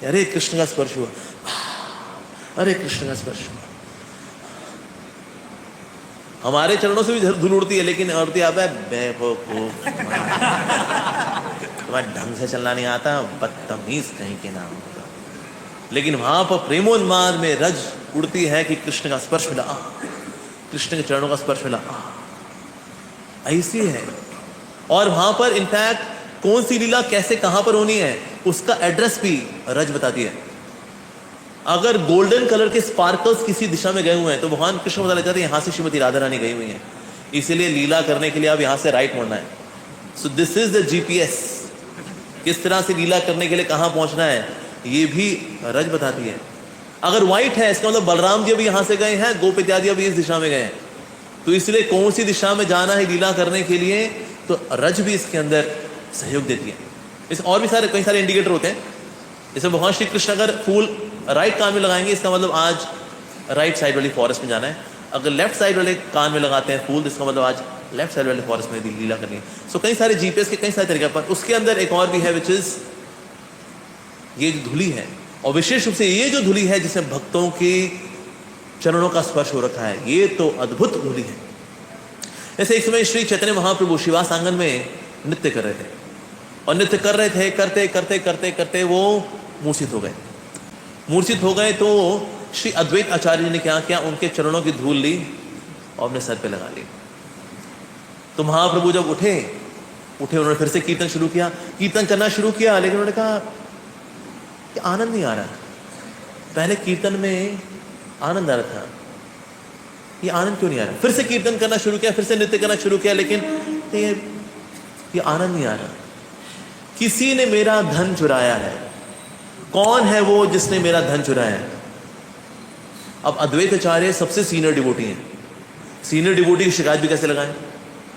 अरे कृष्ण का स्पर्श हुआ, अरे कृष्ण का स्पर्श हुआ। हमारे चरणों से भी धूल उड़ती है, लेकिन औरतें आता है तुम्हारे ढंग से चलना नहीं आता, बदतमीज कहीं के नाम। लेकिन वहां पर प्रेमोन्माद में रज उड़ती है कि कृष्ण का स्पर्श मिला, कृष्ण के चरणों का स्पर्श मिला, ऐसी है। और वहां पर इनफैक्ट कौन सी लीला कैसे कहां पर होनी है उसका एड्रेस भी रज बताती है। अगर गोल्डन कलर के स्पार्कल्स किसी दिशा में गए हुए हैं तो भगवान कृष्ण बता लेते हैं यहाँ से श्रीमती राधा रानी गई हुई है, इसीलिए लीला करने के लिए आप यहाँ से राइट मुड़ना है। So this is the GPS, किस तरह से लीला करने के लिए कहाँ पहुंचना है ये भी रज बताती है। अगर व्हाइट है इसका मतलब बलराम जी अभी यहाँ से गए हैं, गोप इत्यादि अभी इस दिशा में गए हैं, तो इसलिए कौन सी दिशा में जाना है लीला करने के लिए, तो रज भी इसके अंदर सहयोग देती है। इस और भी कई सारे इंडिकेटर होते हैं। जैसे भगवान श्री कृष्ण अगर फूल राइट कान में लगाएंगे इसका मतलब आज राइट साइड वाली फॉरेस्ट में जाना है, अगर लेफ्ट साइड वाले कान में लगाते हैं फूल इसका मतलब आज लेफ्ट साइड वाले फॉरेस्ट में लीला करनी है। सो कई सारे जीपीएस के कई सारे तरीके पर उसके अंदर एक और भी है विच इज ये जो धुली है, और विशेष रूप से ये जो धुली है जिसमें भक्तों के चरणों का स्पर्श हो रखा है, ये तो अद्भुत धुली है। जैसे एक समय श्री चैतन्य महाप्रभु शिवास आंगन में नृत्य कर रहे थे और नृत्य कर रहे थे, करते करते करते करते वो मूर्छित हो गए। तो श्री अद्वैत आचार्य जी ने क्या किया, उनके चरणों की धूल ली और अपने सर पे लगा ली। तो महाप्रभु जब उठे उन्होंने फिर से कीर्तन शुरू किया, कीर्तन करना शुरू किया, लेकिन उन्होंने कहा कि आनंद नहीं आ रहा। पहले कीर्तन में आनंद आ रहा था, ये आनंद क्यों नहीं आ रहा? फिर से कीर्तन करना शुरू किया, फिर से नृत्य करना शुरू किया, लेकिन ये आनंद नहीं आ रहा। किसी ने मेरा धन चुराया है, कौन है वो जिसने मेरा धन चुराया है? अब अद्वैताचार्य सबसे सीनियर डिवोटी हैं। सीनियर डिवोटी की शिकायत भी कैसे लगाएं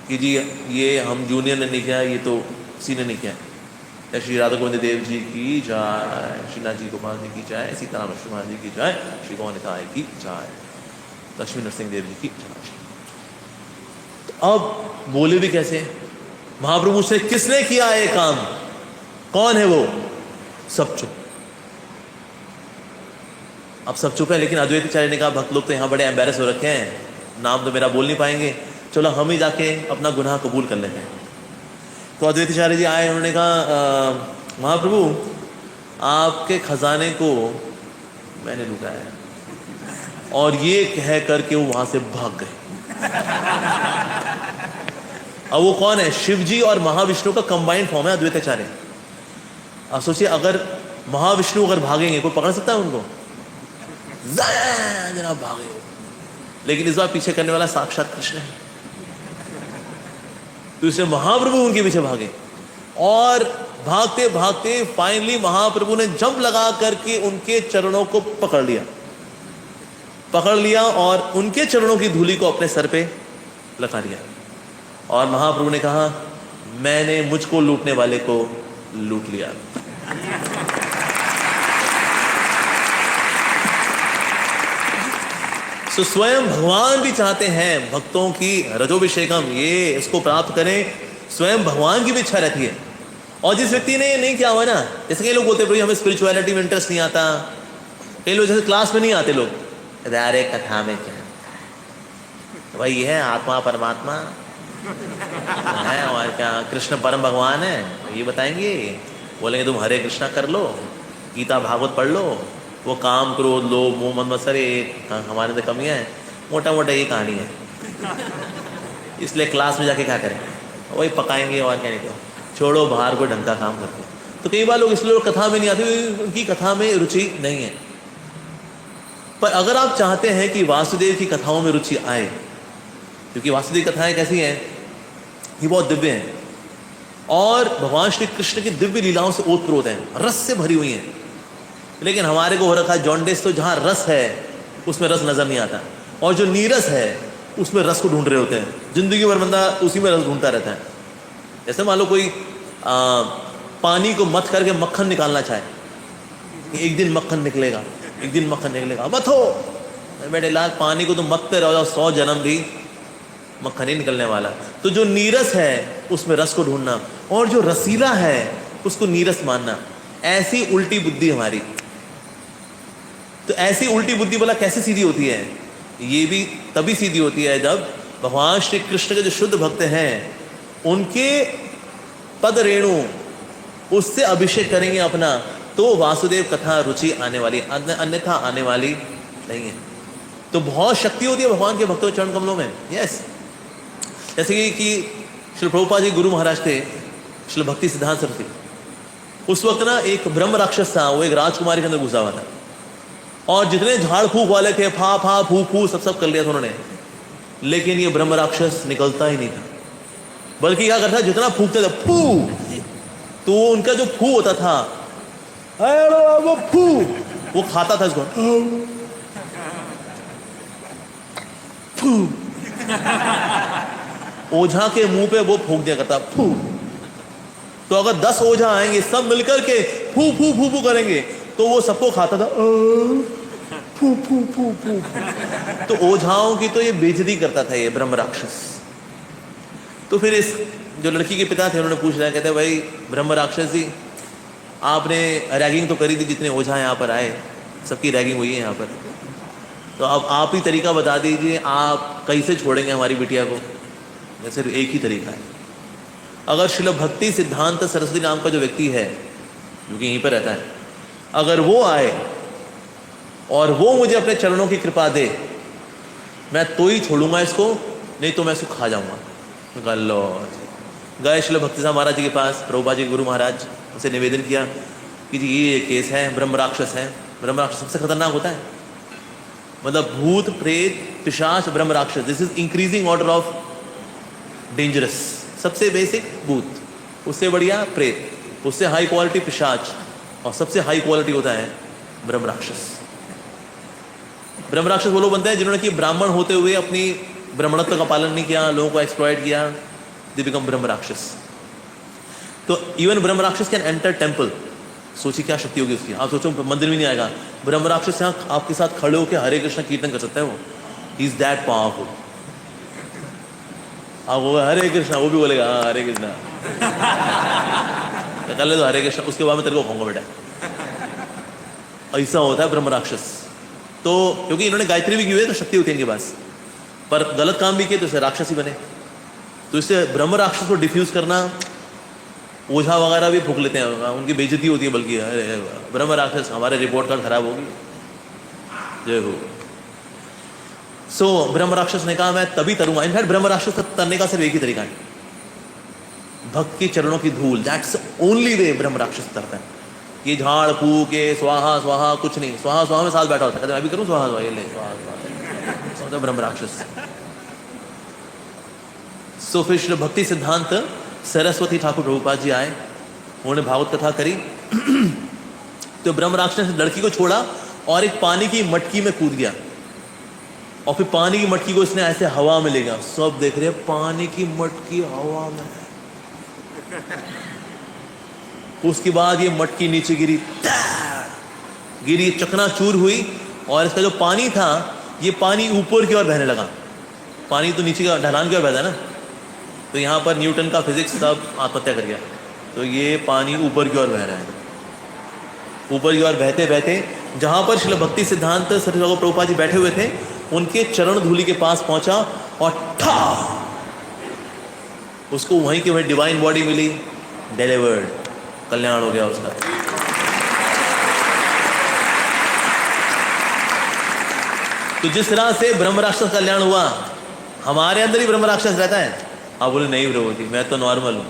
कि जी ये हम जूनियर ने नहीं किया, ये तो सीनियर ने किया। या श्री राधा गोविंद देव जी की जय, श्रीनाथ जी गोपाल जी की जय, सीताराम लक्ष्मण जी की जय, श्री गौर निताय की जय, लक्ष्मी नरसिंह देव जी की जय। तो अब बोले भी कैसे? महाप्रभु से किसने किया ये काम, कौन है वो? सब चुप। अब सब चुप है, लेकिन अद्वैताचार्य ने कहा भक्त लोग तो यहाँ बड़े एम्बेरस हो रखे हैं, नाम तो मेरा बोल नहीं पाएंगे, चलो हम ही जाके अपना गुनाह कबूल कर लेते हैं। तो अद्वैताचार्य जी आए, उन्होंने कहा महाप्रभु आपके खजाने को मैंने लुटाया है, और ये कह करके वो वहां से भाग गए। अब वो कौन है? शिव जी और महाविष्णु का कंबाइंड फॉर्म है अद्वैताचार्य। आप सोचिए, अगर महाविष्णु अगर भागेंगे, कोई पकड़ सकता है उनको? जनाब भागे, लेकिन इस बार पीछे करने वाला साक्षात कृष्ण है। तो इसलिए महाप्रभु उनके पीछे भागे, और भागते भागते फाइनली महाप्रभु ने जंप लगा करके उनके चरणों को पकड़ लिया और उनके चरणों की धूलि को अपने सर पे लगा लिया। और महाप्रभु ने कहा मैंने मुझको लूटने वाले को लूट लिया। तो स्वयं भगवान भी चाहते हैं भक्तों की रजोभिषेकम, ये इसको प्राप्त करें, स्वयं भगवान की भी इच्छा रहती है। और जिस व्यक्ति ने नहीं किया हुआ ना, जैसे कई लोग बोलते हैं हमें स्पिरिचुअलिटी में इंटरेस्ट नहीं आता, कई लोग जैसे क्लास में नहीं आते लोग, अरे कथा में क्या तो भाई ये है आत्मा परमात्मा है और क्या कृष्ण परम भगवान है, ये बताएंगे। बोलेंगे तुम हरे कृष्णा कर लो, गीता भागवत पढ़ लो, वो काम क्रोध लोभ मोह मद मत्सर हमारे अंदर कमियां हैं, मोटा मोटा ये कहानी है। इसलिए क्लास में जाके क्या करें, वही पकाएंगे और क्या नहीं, तो छोड़ो बाहर को ढंग का काम करते। तो कई बार लोग इसलिए लोग कथा में नहीं आते, उनकी कथा में रुचि नहीं है। पर अगर आप चाहते हैं कि वासुदेव की कथाओं में रुचि आए, क्योंकि वासुदेव कथाएं कैसी हैं, ये बहुत दिव्य हैं और भगवान श्री कृष्ण की दिव्य लीलाओं से ओतप्रोत हैं, रस से भरी हुई हैं। लेकिन हमारे को हो रखा है जॉन्डिस, तो जहाँ रस है उसमें रस नजर नहीं आता, और जो नीरस है उसमें रस को ढूंढ रहे होते हैं। जिंदगी भर बंदा उसी में रस ढूंढता रहता है। जैसे मान लो कोई पानी को मथ करके मक्खन निकालना चाहे, एक दिन मक्खन निकलेगा, एक दिन मक्खन निकलेगा, मथो बेटे लाल, पानी को तो मथते रहो, 100 जन्म भी मक्खन नहीं निकलने वाला। तो जो नीरस है उसमें रस को ढूंढना, और जो रसीला है उसको नीरस मानना, ऐसी उल्टी बुद्धि हमारी। तो ऐसी उल्टी बुद्धि बोला कैसे सीधी होती है? ये भी तभी सीधी होती है जब भगवान श्री कृष्ण के जो शुद्ध भक्त हैं उनके पद रेणु उससे अभिषेक करेंगे अपना, तो वासुदेव कथा रुचि आने वाली, अन्यथा आने वाली नहीं है। तो बहुत शक्ति होती है भगवान के भक्तों के चरण कमलों में। यस, जैसे कि श्री प्रभुपाद जी गुरु महाराज थे, श्री भक्ति सिद्धांत सरस्वती, उस वक्त ना एक ब्रह्म राक्षस था, वो एक राजकुमारी के अंदर घुसा हुआ था, और जितने झाड़ फूक वाले थे फा फा फू फू सब कर लिया था उन्होंने, लेकिन ये ब्रह्म राक्षस निकलता ही नहीं था। बल्कि क्या करता, जितना फूकते थे फू, तो उनका जो फू होता था वो फू वो खाता था इसको फू, ओझा के मुंह पे वो फूक दिया करता फू। तो अगर 10 ओझा आएंगे सब मिलकर के फू फू फू फू करेंगे, तो वो सबको खाता था फू फू फू फू। तो ओझाओं की तो ये बेइज्जती करता था ये ब्रह्म राक्षस। तो फिर इस जो लड़की के पिता थे उन्होंने पूछ रहा, कहते भाई ब्रह्म राक्षस जी, आपने रैगिंग तो करी थी, जितने ओझा यहाँ पर आए सबकी रैगिंग हुई है यहाँ पर, तो अब आप ही तरीका बता दीजिए, आप कैसे छोड़ेंगे हमारी बिटिया को? सिर्फ एक ही तरीका है, अगर श्रील भक्ति सिद्धांत सरस्वती नाम का जो व्यक्ति है जो कि यहीं पर रहता है, अगर वो आए और वो मुझे अपने चरणों की कृपा दे, मैं तो ही छोड़ूंगा इसको, नहीं तो मैं इसको खा जाऊंगा। गलो गए श्रील भक्ति साहब महाराज जी के पास, प्रभुपाद जी गुरु महाराज, उसे निवेदन किया कि जी ये केस है, ब्रह्म राक्षस है। ब्रह्म राक्षस सबसे खतरनाक होता है, मतलब भूत प्रेत पिशाच ब्रह्म राक्षस, this is increasing order of dangerous. सबसे बेसिक भूत, उससे बढ़िया प्रेत, उससे हाई क्वालिटी पिशाच, और सबसे हाई क्वालिटी होता है ब्रह्म राक्षस। ब्रह्म राक्षस वो लोग बनते हैं जिन्होंने कि ब्राह्मण होते हुए अपनी ब्राह्मणत्व का पालन नहीं किया, लोगों को एक्सप्लॉइट किया, दे बिकम ब्रह्म राक्षस। तो इवन ब्रह्म राक्षस कैन एंटर टेम्पल। सोचिए क्या शक्ति होगी उसकी। आप सोचो मंदिर में नहीं आएगा, ब्रह्म राक्षस यहाँ आपके साथ खड़े होकर हरे कृष्ण कीर्तन कर सकता है। वो इज दैट पावरफुल। आप वो हरे कृष्णा, वो भी बोलेगा हाँ हरे कृष्णा कर ले तो हरे कृष्णा, उसके बाद में तेरे को खाऊंगा बेटा। ऐसा होता है ब्रह्म राक्षस। तो क्योंकि इन्होंने गायत्री भी की हुई है तो शक्ति होती है इनके पास, पर गलत काम भी किए तो इसे राक्षस ही बने। तो इससे ब्रह्म राक्षस को डिफ्यूज करना, ओझा वगैरह भी फूक लेते हैं, उनकी बेइज्जती होती है। बल्कि अरे ब्रह्म राक्षस हमारे रिपोर्ट कार्ड खराब होगी, जय हो। सो ब्रह्म राक्षस ने कहा मैं तभी तरूंगा। इनफैक्ट ब्रह्म राक्षस तरने का सिर्फ एक ही तरीका है, भक्त के चरणों की धूल। दैट्स ओनली वे ब्रह्म राक्षस तरता है। ये झाड़ फूक के स्वाहा स्वाहा कुछ नहीं, स्वाहा स्वाहा में साथ बैठा होता है, कहते मैं भी करूं स्वाहा स्वाहा, ये ले स्वाहा स्वाहा, तो ब्रह्म राक्षस। सो फिर श्री भक्ति सिद्धांत सरस्वती ठाकुर प्रभुपाद जी आए, उन्होंने भागवत कथा करी। तो ब्रह्म राक्षस ने लड़की को छोड़ा और एक पानी की मटकी में कूद गया, और फिर पानी की मटकी को इसने ऐसे हवा में ले गया। सब देख रहे हैं पानी की मटकी हवा में। उसके बाद ये मटकी नीचे गिरी, चकनाचूर हुई, और इसका जो पानी था ये पानी ऊपर की ओर बहने लगा। पानी तो नीचे का ढलान की ओर बहता है ना, तो यहाँ पर न्यूटन का फिजिक्स सब आत्महत्या कर गया। तो ये पानी ऊपर की ओर बह रहा है। ऊपर की ओर बहते बहते जहाँ पर श्रील भक्ति सिद्धांत सरस्वती ठाकुर प्रभुपाद जी बैठे हुए थे, उनके चरण धूलि के पास पहुंचा और ठा, उसको वहीं की वहीं डिवाइन बॉडी मिली, डिलीवर्ड, कल्याण हो गया उसका। तो जिस तरह से ब्रह्म राक्षस कल्याण हुआ, हमारे अंदर ही ब्रह्म राक्षस रहता है। आप बोले नहीं प्रभु जी मैं तो नॉर्मल हूं,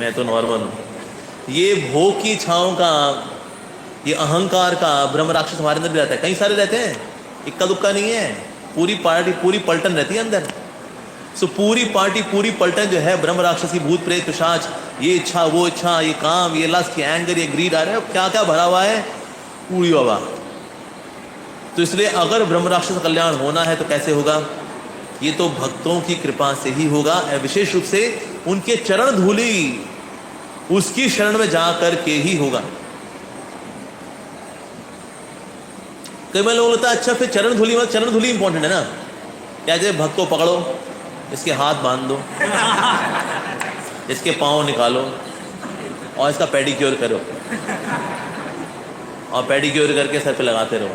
मैं तो नॉर्मल हूं। ये भोग की इच्छाओं का, ये अहंकार का ब्रह्म राक्षस हमारे अंदर भी रहता है। कई सारे रहते हैं, इक्का दुक्का नहीं है, पूरी पार्टी पूरी पलटन रहती है अंदर। सो पूरी पार्टी पूरी पलटन जो है ब्रह्म राक्षस की, भूत प्रेत पिशाच, ये इच्छा वो इच्छा, ये काम, ये लस्ट, ये एंगर, ये ग्रीड आ रहा है, क्या क्या भरा हुआ है, पूरी बाबा। तो इसलिए अगर ब्रह्म राक्षस कल्याण होना है तो कैसे होगा? ये तो भक्तों की कृपा से ही होगा, विशेष रूप से उनके चरण धूलि, उसकी शरण में जाकर के ही होगा। कई बार लोग बोलता है अच्छा फिर चरण धूलि, मतलब चरण धूलि इंपॉर्टेंट है ना, क्या जैसे भक्त को पकड़ो, इसके हाथ बांध दो, इसके पांव निकालो और इसका पेडिक्योर करो, और पेडिक्योर करके सर पे लगाते रहो।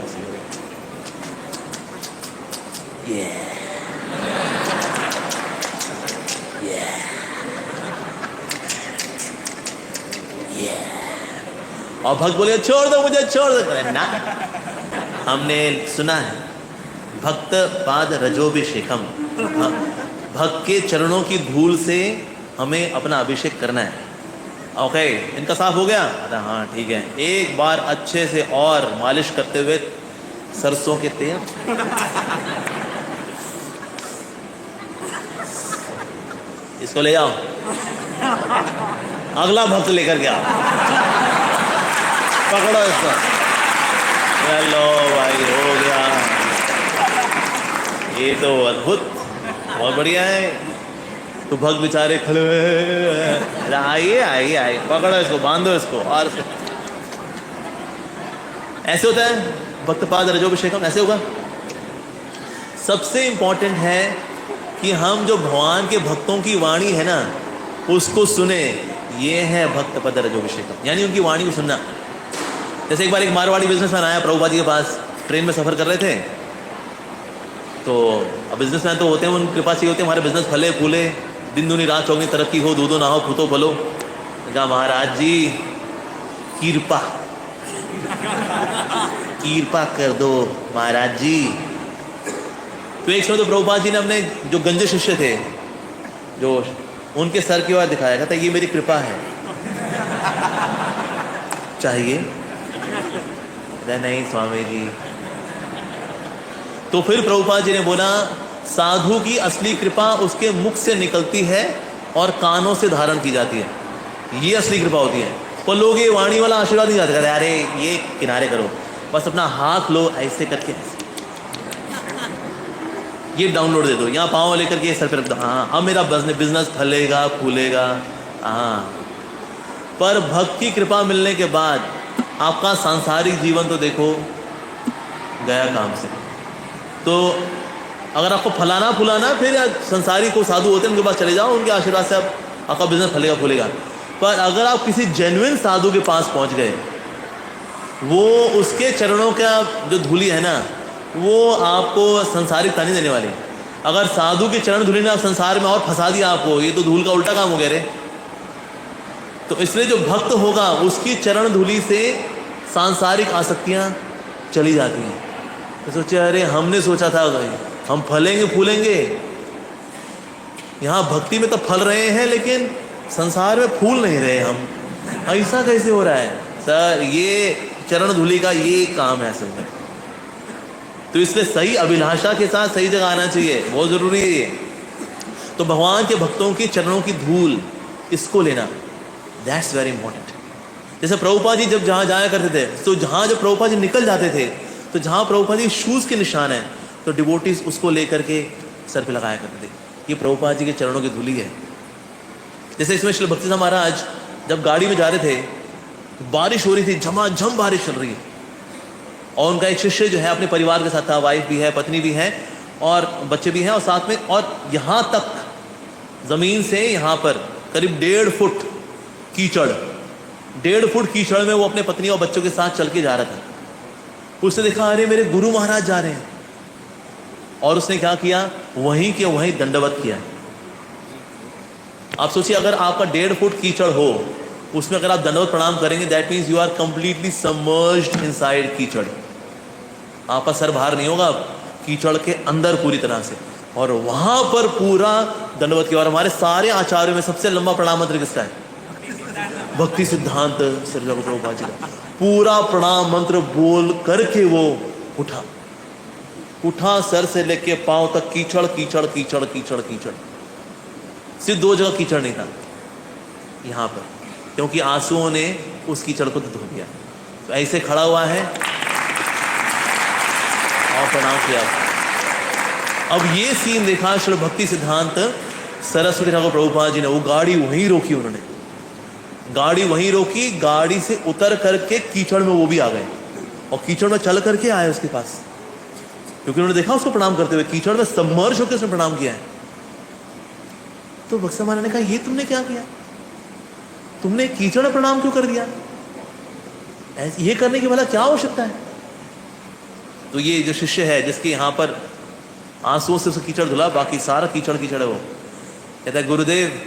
और भक्त बोले छोड़ दो मुझे, छोड़ दो ना। हमने सुना है भक्त पाद रजोभिषेकम, भक्त के चरणों की धूल से हमें अपना अभिषेक करना है। ओके, इनका साफ हो गया? अरे हाँ ठीक है। एक बार अच्छे से और मालिश करते हुए सरसों के तेल, इसको ले जाओ, अगला भक्त लेकर के आओ, पकड़ो इसको, चलो भाई हो गया। ये तो अद्भुत, बहुत बढ़िया है। तो भक्त बेचारे खड़े हुए, आइए आइए आइए, पकड़ो इसको, बांधो इसको, और ऐसे होता है भक्त पाद रजोभिषेकम, ऐसे होगा। सबसे इंपॉर्टेंट है कि हम जो भगवान के भक्तों की वाणी है ना उसको सुने, ये है भक्त पद रजोभिषेकम, यानी उनकी वाणी को सुनना। जैसे एक बार एक मारवाड़ी बिजनेसमैन आया प्रभुपाद जी के पास, ट्रेन में सफर कर रहे थे। तो अब बिजनेसमैन तो होते हैं, उनकी कृपा चाहिए होती है हमारे बिजनेस फले फूले, दिन दूनी रात चौगनी तरक्की हो, दूधो ना हो फूतो फलो। कहा महाराज जी कृपा कृपा कर दो महाराज जी। तो एक समय तो प्रभुपाद जी ने अपने जो गंजे शिष्य थे, जो उनके सर की ओर दिखाया, कहता ये मेरी कृपा है, चाहिए? नहीं स्वामी जी। तो फिर प्रभुपाद जी ने बोला साधु की असली कृपा उसके मुख से निकलती है और कानों से धारण की जाती है, ये असली कृपा होती है। और लोग ये वाणी वाला आशीर्वाद नहीं जाते, अरे ये किनारे करो, बस अपना हाथ लो ऐसे करके, ये डाउनलोड दे दो, यहाँ पाँव लेकर के सर पे रख दो, हाँ अब मेरा बिजनेस फलेगा फूलेगा। हाँ, पर भक्त की कृपा मिलने के बाद आपका सांसारिक जीवन तो देखो गया काम से। तो अगर आपको फलाना फुलाना, फिर संसारी को साधु होते हैं उनके पास चले जाओ, उनके आशीर्वाद से आपका बिजनेस फलेगा फूलेगा। पर अगर आप किसी जेन्युइन साधु के पास पहुंच गए, वो उसके चरणों का जो धूली है ना, वो आपको संसारिकता नहीं देने वाली। अगर साधु की चरण धूली ने आप संसार में और फंसा दिया आपको, ये तो धूल का उल्टा काम हो गया रे। तो इसलिए जो भक्त होगा उसकी चरण धूली से सांसारिक आसक्तियां चली जाती हैं। तो सोचे अरे हमने सोचा था हम फलेंगे फूलेंगे, यहाँ भक्ति में तो फल रहे हैं लेकिन संसार में फूल नहीं रहे हम, ऐसा कैसे हो रहा है सर? ये चरण धूली का ये काम है असल में। तो इसलिए सही अभिलाषा के साथ सही जगह आना चाहिए, बहुत जरूरी है ये। तो भगवान के भक्तों की चरणों की धूल इसको लेना, दैट्स वेरी इंपॉर्टेंट। जैसे प्रभुपाद जी जब जहाँ जाया करते थे, तो जहाँ जब प्रभुपाद जी निकल जाते थे, तो जहाँ प्रभुपाद जी शूज के निशान है, तो डिवोटीज उसको लेकर के सर पे लगाया करते थे, ये प्रभुपाद जी के चरणों की धूली है। जैसे इसमें श्री भक्ति साहब महाराज जब गाड़ी में जा रहे थे, बारिश हो रही थी, झमाझम बारिश चल रही है, और उनका एक शिष्य जो है अपने परिवार के साथ था, वाइफ भी है, पत्नी भी है और बच्चे भी हैं, और साथ में, और यहाँ तक जमीन से यहाँ पर करीब 1.5 फुट कीचड़, 1.5 फुट कीचड़ में वो अपने पत्नी और बच्चों के साथ चल के जा रहा था। उसने देखा अरे मेरे गुरु महाराज जा रहे हैं, और उसने क्या किया, वहीं के वहीं दंडवत किया। आप सोचिए अगर आपका 1.5 फुट कीचड़ हो, उसमें अगर आप दंडवत प्रणाम करेंगे, that means you are completely submerged inside kichad. आपका सर बाहर नहीं होगा, कीचड़ के अंदर पूरी तरह से, और वहां पर पूरा दंडवत किया। और हमारे सारे आचार्यों में सबसे लंबा प्रणाम मंत्र किसका है? भक्ति सिद्धांत श्री प्रभुपाद जी का। पूरा प्रणाम मंत्र बोल करके वो उठा सर से लेके पांव तक कीचड़ कीचड़ कीचड़ कीचड़ कीचड़। सिर्फ 2 जगह कीचड़ नहीं था, यहां पर, क्योंकि आंसुओं ने उस कीचड़ को धो दिया। तो ऐसे खड़ा हुआ है और प्रणाम किया। अब ये सीन देखा श्री भक्ति सिद्धांत सरस्वती ठाकुर प्रभुपाद जी ने, वो गाड़ी वहीं रोकी, उन्होंने गाड़ी वहीं रोकी, गाड़ी से उतर करके कीचड़ में वो भी आ गए, और कीचड़ में चल करके आए उसके पास, क्योंकि उन्होंने देखा उसको प्रणाम करते हुए, कीचड़ में सबमर्ज होकर उसने प्रणाम किया है। तो भक्त महाराज ने कहा ये तुमने क्या किया, तुमने कीचड़ में प्रणाम क्यों कर दिया, ये करने की भला क्या आवश्यकता है? तो ये जो शिष्य है जिसके यहाँ पर आंसुओं से कीचड़ धुला, बाकी सारा कीचड़ कीचड़ है, वो कहता है गुरुदेव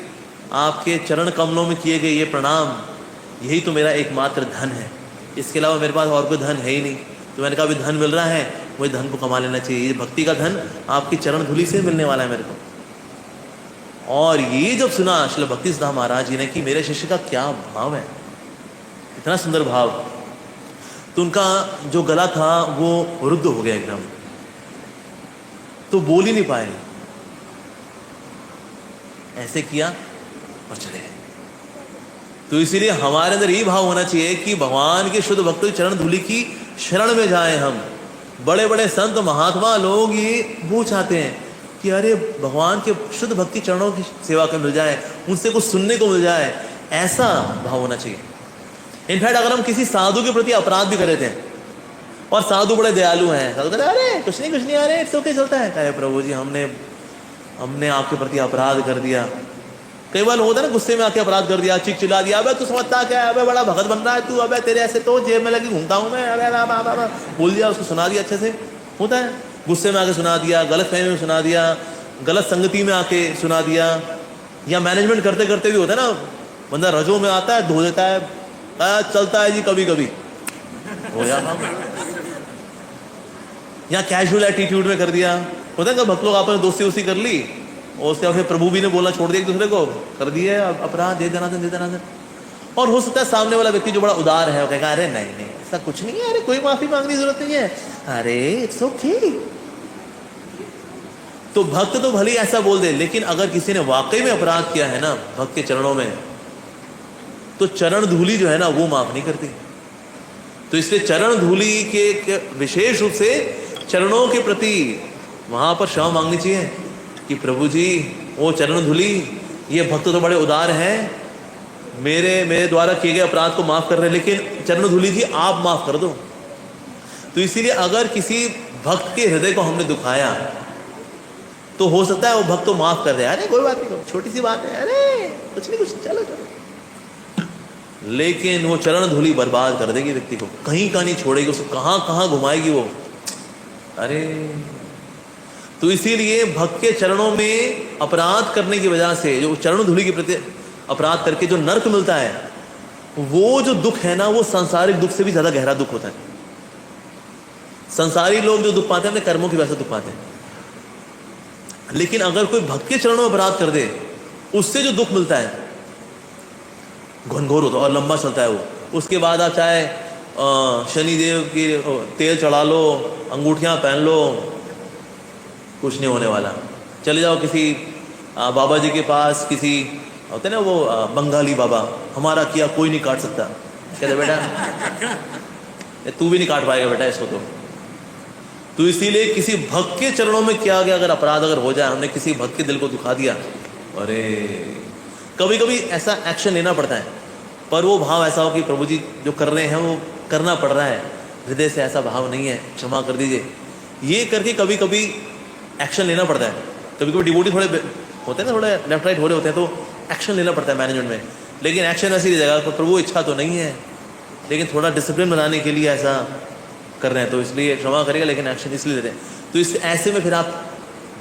आपके चरण कमलों में किए गए ये प्रणाम, यही तो मेरा एकमात्र धन है, इसके अलावा मेरे पास और कोई धन है ही नहीं। तो मैंने कहा अभी धन मिल रहा है, वही धन को कमा लेना चाहिए, ये भक्ति का धन आपकी चरण धूलि से मिलने वाला है मेरे को। और ये जब सुना श्री भक्ति सिद्धांत महाराज जी ने कि मेरे शिष्य का क्या भाव है, इतना सुंदर भाव, तो उनका जो गला था वो रुद्ध हो गया एकदम, तो बोल ही नहीं पाए, ऐसे किया और चले गए। तो इसीलिए हमारे अंदर ये भाव होना चाहिए कि भगवान के शुद्ध भक्तों की चरण धूलि की शरण में जाएं हम। बड़े बड़े संत महात्मा लोग ये वो चाहते हैं कि अरे भगवान के शुद्ध भक्ति चरणों की सेवा कर मिल जाए, उनसे कुछ सुनने को मिल जाए, ऐसा भाव होना चाहिए। इनफैक्ट अगर हम किसी साधु के प्रति अपराध भी कर रहे थे और साधु बड़े दयालु हैं, साधु कहते अरे कुछ नहीं अरे इट्स ओके, चलता है, कहे प्रभु जी हमने आपके प्रति अपराध कर दिया। कई बार होता है ना, गुस्से में आके अपराध कर दिया, चिक चिल्ला दिया, अबे तू समझता क्या है, अबे बड़ा भगत बन रहा है तू, अबे तेरे ऐसे तो जेब में लगी घूमता हूँ मैं, अबे बोल दिया, उसको सुना दिया अच्छे से, होता है गुस्से में आके सुना दिया, गलत फहमी में सुना दिया, गलत संगति में आके सुना दिया, या मैनेजमेंट करते करते भी होता है ना, बंदा रजों में आता है, धो देता है, चलता है जी कभी कभी हो जाता, या कैजुअल एटीट्यूड में कर दिया, होता है ना भक्त लोग आपस में दोस्ती वोस्ती कर ली, और उसके फिर प्रभु भी ने बोलना छोड़ दिया एक दूसरे को, कर दिए अपराध, दे दनादन। और हो सकता है सामने वाला व्यक्ति जो बड़ा उदार है वो कहेगा अरे नहीं ऐसा कुछ नहीं है, अरे कोई माफी मांगने की जरूरत नहीं है, अरे इट्स ओके। तो भक्त तो भले ऐसा बोल दे, लेकिन अगर किसी ने वाकई में अपराध किया है ना भक्त के चरणों में, तो चरण धूली जो है ना वो माफ नहीं करती। तो इसलिए चरण धूली के विशेष रूप से चरणों के प्रति वहां पर क्षमा मांगनी चाहिए कि प्रभु जी वो चरण धूली, ये भक्त तो बड़े उदार हैं, मेरे द्वारा किए गए अपराध को माफ कर रहे हैं, लेकिन चरण धूली जी आप माफ कर दो। तो इसीलिए अगर किसी भक्त के हृदय को हमने दुखाया तो हो सकता है वो भक्त तो माफ कर दे, अरे कोई बात नहीं, छोटी सी बात है, अरे कुछ नहीं, कुछ चलो चलो, लेकिन वो चरण धूली बर्बाद कर देगी व्यक्ति को, कहीं का नहीं छोड़ेगी, उसको कहां कहां घुमाएगी वो। अरे तो इसीलिए भक्त के चरणों में अपराध करने की वजह से, जो चरण धूली के प्रति अपराध करके जो नर्क मिलता है, वो जो दुख है ना, वो सांसारिक दुख से भी ज्यादा गहरा दुख होता है। संसारी लोग जो दुख पाते हैं अपने कर्मों की वजह से दुख पाते हैं, लेकिन अगर कोई भक्त के चरणों में अपराध कर दे, उससे जो दुख मिलता है घनघोर होता है और लंबा चलता है वो। उसके बाद आप चाहे शनिदेव की तेल चढ़ा लो, अंगूठियां पहन लो, कुछ नहीं होने वाला। चले जाओ किसी बाबा जी के पास, किसी होते ना वो बंगाली बाबा, हमारा किया कोई नहीं काट सकता, कहते बेटा तू भी नहीं काट पाएगा बेटा इसको। तो इसीलिए किसी भक्त के चरणों में किया गया अगर अपराध अगर हो जाए, हमने किसी भक्त के दिल को दुखा दिया, अरे कभी कभी ऐसा एक्शन लेना पड़ता है, पर वो भाव ऐसा हो कि प्रभु जी जो कर रहे हैं वो करना पड़ रहा है, हृदय से ऐसा भाव नहीं है, क्षमा कर दीजिए, ये करके कभी कभी एक्शन लेना पड़ता है। कभी कभी डिवोटी थोड़े होते हैं ना, थोड़े लेफ्ट राइट हो रहे होते हैं, तो एक्शन लेना पड़ता है मैनेजमेंट में, लेकिन एक्शन ऐसी जगह तो प्रभु इच्छा तो नहीं है, लेकिन थोड़ा डिसिप्लिन बनाने के लिए ऐसा कर रहे हैं, तो इसलिए क्षमा करेगा, लेकिन एक्शन इसलिए लेते हैं। तो इस ऐसे में फिर आप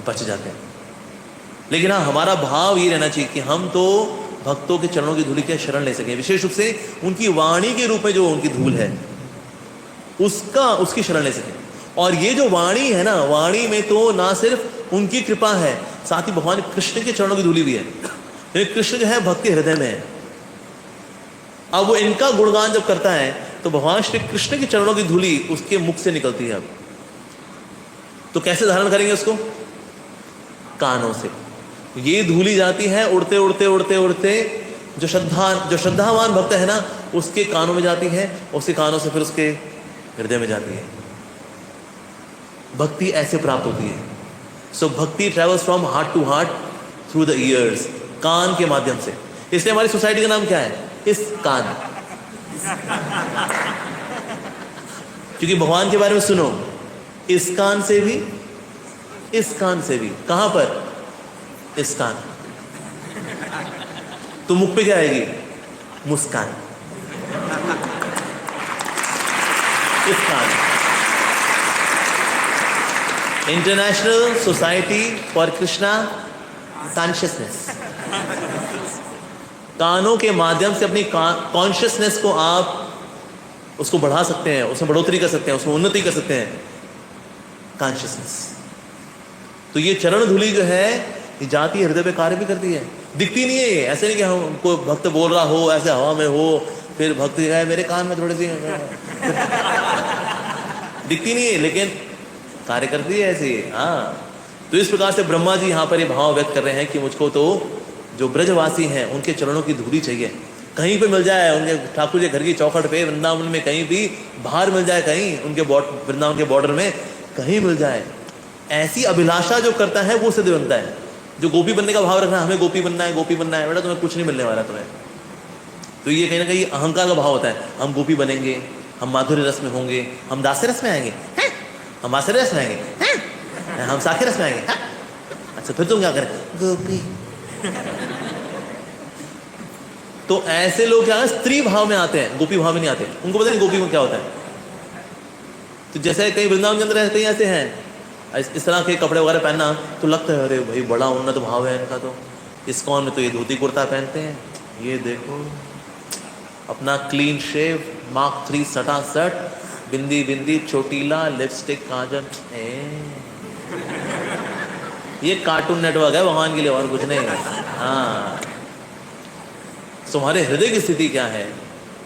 बच जाते हैं। लेकिन हाँ, हमारा भाव ये रहना चाहिए कि हम तो भक्तों के चरणों की धूल के शरण ले सकें, विशेष रूप से उनकी वाणी के रूप में जो उनकी धूल है उसकी शरण ले सकें। और ये जो वाणी है ना, वाणी में तो ना सिर्फ उनकी कृपा है, साथ ही भगवान कृष्ण के चरणों की धूली भी है। कृष्ण जो है भक्त के हृदय में है। अब वो इनका गुणगान जब करता है तो भगवान श्री कृष्ण के चरणों की धूली उसके मुख से निकलती है। अब तो कैसे धारण करेंगे उसको? कानों से ये धूली जाती है, उड़ते उड़ते उड़ते उड़ते जो श्रद्धावान भक्त है ना, उसके कानों में जाती है, उसके कानों से फिर उसके हृदय में जाती है। भक्ति ऐसे प्राप्त होती है। So bhakti travels from heart to heart through the ears, कान के माध्यम से। इसलिए हमारी सोसाइटी का नाम क्या है? इस कान। क्योंकि भगवान के बारे में सुनो, इस कान से भी, इस कान से भी। कहां पर? इस कान। तो मुख पे क्या आएगी? मुस्कान। इस कान। International Society for Krishna Consciousness. कानों के माध्यम से अपनी कॉन्शियसनेस को आप उसको बढ़ा सकते हैं, उसमें बढ़ोतरी कर सकते हैं, उसमें उन्नति कर सकते हैं। कॉन्शियसनेस। तो ये चरण धूली जो है ये जाती है, हृदय पे कार्य भी करती है। दिखती नहीं है ये, ऐसे नहीं कि हमको भक्त बोल रहा हो ऐसे हवा में हो, फिर भक्त है मेरे कान में थोड़ी सी दिखती नहीं है, लेकिन कार्य करती है ऐसी। हाँ, तो इस प्रकार से ब्रह्मा जी यहाँ पर ये भाव व्यक्त कर रहे हैं कि मुझको तो जो ब्रजवासी हैं उनके चरणों की धूली चाहिए, कहीं पे मिल जाए, उनके ठाकुर जी घर की चौखट पे, वृंदावन में कहीं भी, बाहर मिल जाए, कहीं उनके वृंदावन के बॉर्डर में कहीं मिल जाए। ऐसी अभिलाषा जो करता है वो सिद्ध बनता है। जो गोपी बनने का भाव रखना, हमें गोपी बनना है, गोपी बनना है, बेटा तुम्हें कुछ नहीं मिलने वाला तुम्हें। तो ये कहीं ना कहीं अहंकार का भाव होता है। हम गोपी बनेंगे, हम माधुर्य रस में होंगे, हम दास्य रस में आएंगे, हम आश्चर्य रस में आएंगे, हम साखी रस में आएंगे। अच्छा फिर तुम क्या करें? गोपी। तो ऐसे लोग क्या है, स्त्री भाव में आते हैं, गोपी भाव में नहीं आते। उनको पता नहीं गोपी में क्या होता है। तो जैसे कई वृंदावन के अंदर रहते हैं, ऐसे हैं इस तरह के कपड़े वगैरह पहनना, तो लगता है अरे भाई बड़ा उन्नत भाव है इनका। तो इस्कॉन में तो ये धोती कुर्ता पहनते हैं, ये देखो अपना क्लीन शेव, मार्क 3 सटा सट, बिंदी बिंदी, चोटीला, लिपस्टिक, काजल। ये कार्टून नेटवर्क है भगवान के लिए, और कुछ नहीं। हाँ, तुम्हारे हृदय की स्थिति क्या है?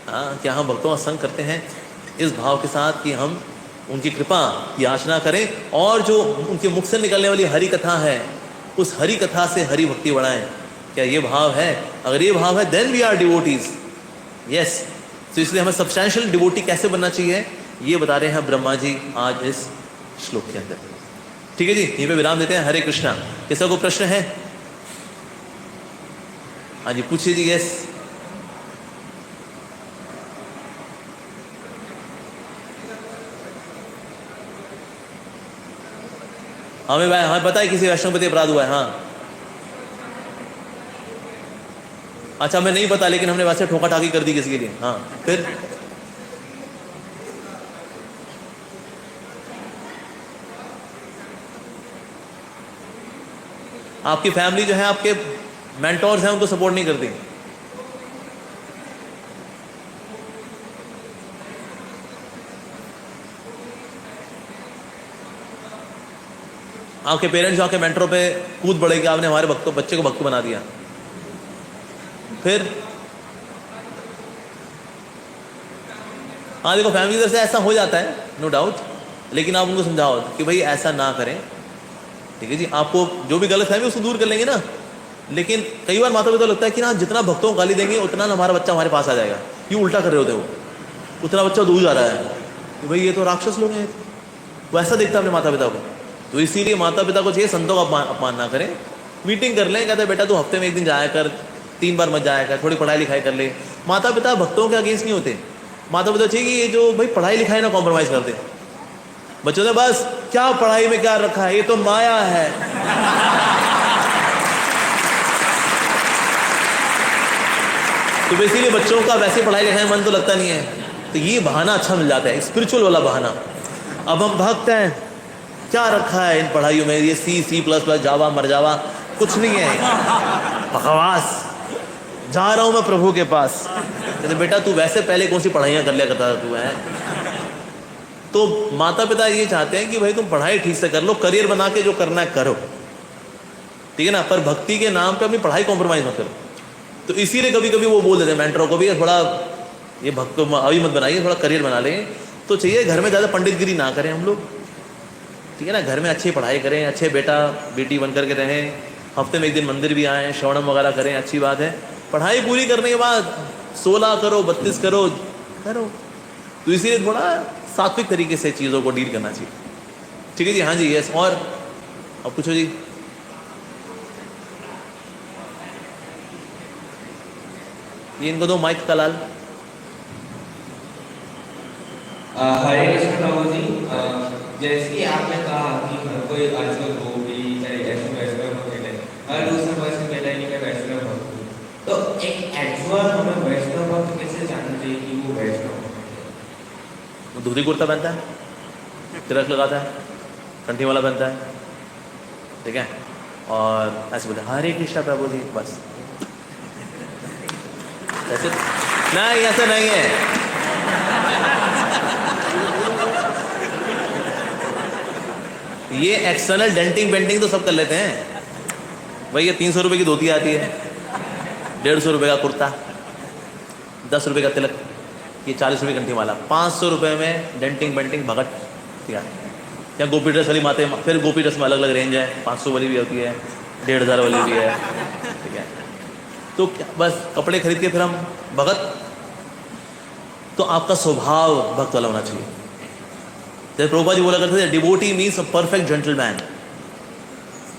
हाँ, क्या हम भक्तों का संग करते हैं इस भाव के साथ कि हम उनकी कृपा की याचना करें, और जो उनके मुख से निकलने वाली हरि कथा है, उस हरि कथा से हरि भक्ति बढ़ाएं। क्या ये भाव है? अगर ये भाव है, then we are devotees. Yes. तो इसलिए हमें सब्सटैंशियल डिवोटी कैसे बनना चाहिए ये बता रहे हैं ब्रह्मा जी आज इस श्लोक के अंदर। ठीक है जी, यहीं पे विराम देते हैं। हरे कृष्णा। किसी को प्रश्न है? हाँ जी पूछिए जी। यस हमें पता है किसी वैष्णवपति अपराध हुआ है। हाँ अच्छा हमें नहीं पता, लेकिन हमने वैसे ठोका ठाकी कर दी किसी के लिए। हाँ फिर आपकी फैमिली जो है, आपके मेंटोर्स हैं, उनको सपोर्ट नहीं करती। आपके पेरेंट्स आपके मेंटरों पे कूद पड़े कि आपने हमारे बच्चे को भक्त बना दिया। फिर हाँ देखो फैमिली तरफ से ऐसा हो जाता है नो डाउट, लेकिन आप उनको समझाओ कि भाई ऐसा ना करें। ठीक है जी, आपको जो भी गलत फहमी उसको दूर कर लेंगे ना। लेकिन कई बार माता पिता लगता है कि ना जितना भक्तों को गाली देंगे उतना ना हमारा बच्चा हमारे पास आ जाएगा। ये उल्टा कर रहे होते वो, उतना बच्चा दूर जा रहा है कि भाई ये तो राक्षस लोग हैं। वो ऐसा देखता है अपने माता पिता को। तो इसीलिए माता पिता को चाहिए संतों का अपमान ना करें। मीटिंग कर लें, कहते बेटा तू हफ्ते में 1 दिन जाया कर, 3 बार मत जाया कर, थोड़ी पढ़ाई लिखाई कर ले। माता पिता भक्तों के अगेंस्ट नहीं होते। माता पिता चाहिए कि ये जो भाई पढ़ाई लिखाई ना कॉम्प्रोमाइज कर दे। बच्चों ने बस क्या पढ़ाई में क्या रखा है, ये तो माया है। तो इसीलिए बच्चों का वैसे पढ़ाई लिखाई मन तो लगता नहीं है, तो ये बहाना अच्छा मिल जाता है, स्पिरिचुअल वाला बहाना। अब हम भक्त हैं, क्या रखा है इन पढ़ाइयों में, ये C++, जावा मर जावा, कुछ नहीं है, बकवास। जा रहा हूं मैं प्रभु के पास। कहते बेटा तू वैसे पहले कौन सी पढ़ाइयाँ कर लिया करता था तू है। तो माता पिता ये चाहते हैं कि भाई तुम पढ़ाई ठीक से कर लो, करियर बना के जो करना है करो, ठीक है ना, पर भक्ति के नाम पे अपनी पढ़ाई कॉम्प्रोमाइज मत करो। तो इसीलिए कभी कभी वो बोल देते हैं मेंटरों को भी, थोड़ा ये भक्त अभी मत बनाइए, थोड़ा करियर बना लें। तो चाहिए घर में ज़्यादा पंडितगिरी ना करें हम लोग, ठीक है ना। घर में अच्छी पढ़ाई करें, अच्छे बेटा बेटी बन करके रहें, हफ्ते में 1 दिन मंदिर भी आएँ, श्रवणम वगैरह करें, अच्छी बात है। पढ़ाई पूरी करने के बाद 16 करो 32 करो। तो इसीलिए थोड़ा सात्विक तरीके से चीज़ों को डील करना चाहिए। ठीक है जी, हाँ जी यस। और अब पूछो जी। ये इनको दो माइक का लाल। हरे कृष्ण प्रभु जी, जैसे कि आपने कहा कि हर कोई आजकल गोपी चाहे ऐसे वैष्णव भक्त है, हर दूसरा पर्सन कहता है कि मैं वैष्णव भक्त हूँ। तो एक एक्चुअल हमें वैष्णव भक्त कैसे जानना चाहिए कि वो वैष्णव भक्त है? वो धोती कुर्ता पहनता है, तिलक लगाता है, कंठी वाला पहनता है, ठीक है, और ऐसे बोलते हरे कृष्णा प्रभु जी, बस ऐसे नहीं, ऐसा नहीं है। ये एक्सटर्नल डेंटिंग पेंटिंग तो सब कर लेते हैं भाई। ये 300 रुपये की धोती आती है, 150 रुपये का कुर्ता, 10 रुपये का तिलक, ये 40 रुपये कंठी वाला, 500 रुपये में डेंटिंग पेंटिंग भगत तैयार। या गोपी ड्रेस वाली माते, फिर गोपी ड्रेस में अलग अलग रेंज है, 500 वाली भी होती है, 1500 वाली भी है, ठीक है। तो बस कपड़े खरीद के फिर हम भगत। तो आपका स्वभाव भक्त वाला होना चाहिए। जैसे प्रभुपाद जी बोला करते थे devotee means a perfect gentleman.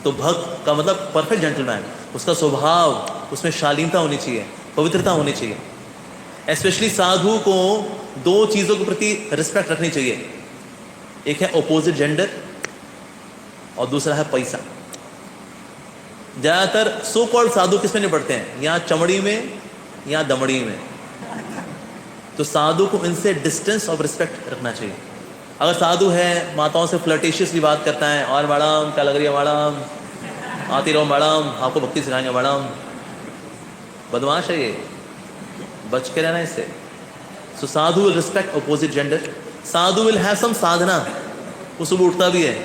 तो भक्त का मतलब परफेक्ट जेंटलमैन, उसका स्वभाव, उसमें शालीनता होनी चाहिए, पवित्रता होनी चाहिए। स्पेशली साधु को 2 चीज़ों के प्रति रिस्पेक्ट रखनी चाहिए। एक है ऑपोजिट जेंडर और दूसरा है पैसा। ज़्यादातर सो कॉल्ड साधु किसमें निपटते हैं, या चमड़ी में या दमड़ी में। तो साधु को इनसे डिस्टेंस ऑफ रिस्पेक्ट रखना चाहिए। अगर साधु है माताओं से फ्लर्टिशियसली बात करता है, और मैडम क्या लग रही है मैडम, आती रहो मैडम, आपको भक्ति सिखाएंगे मैडम, बदमाश है ये, बच के रहना इससे। So sadhu will respect opposite gender. Sadhu will have some sadhana. वो सुबह उठता भी है,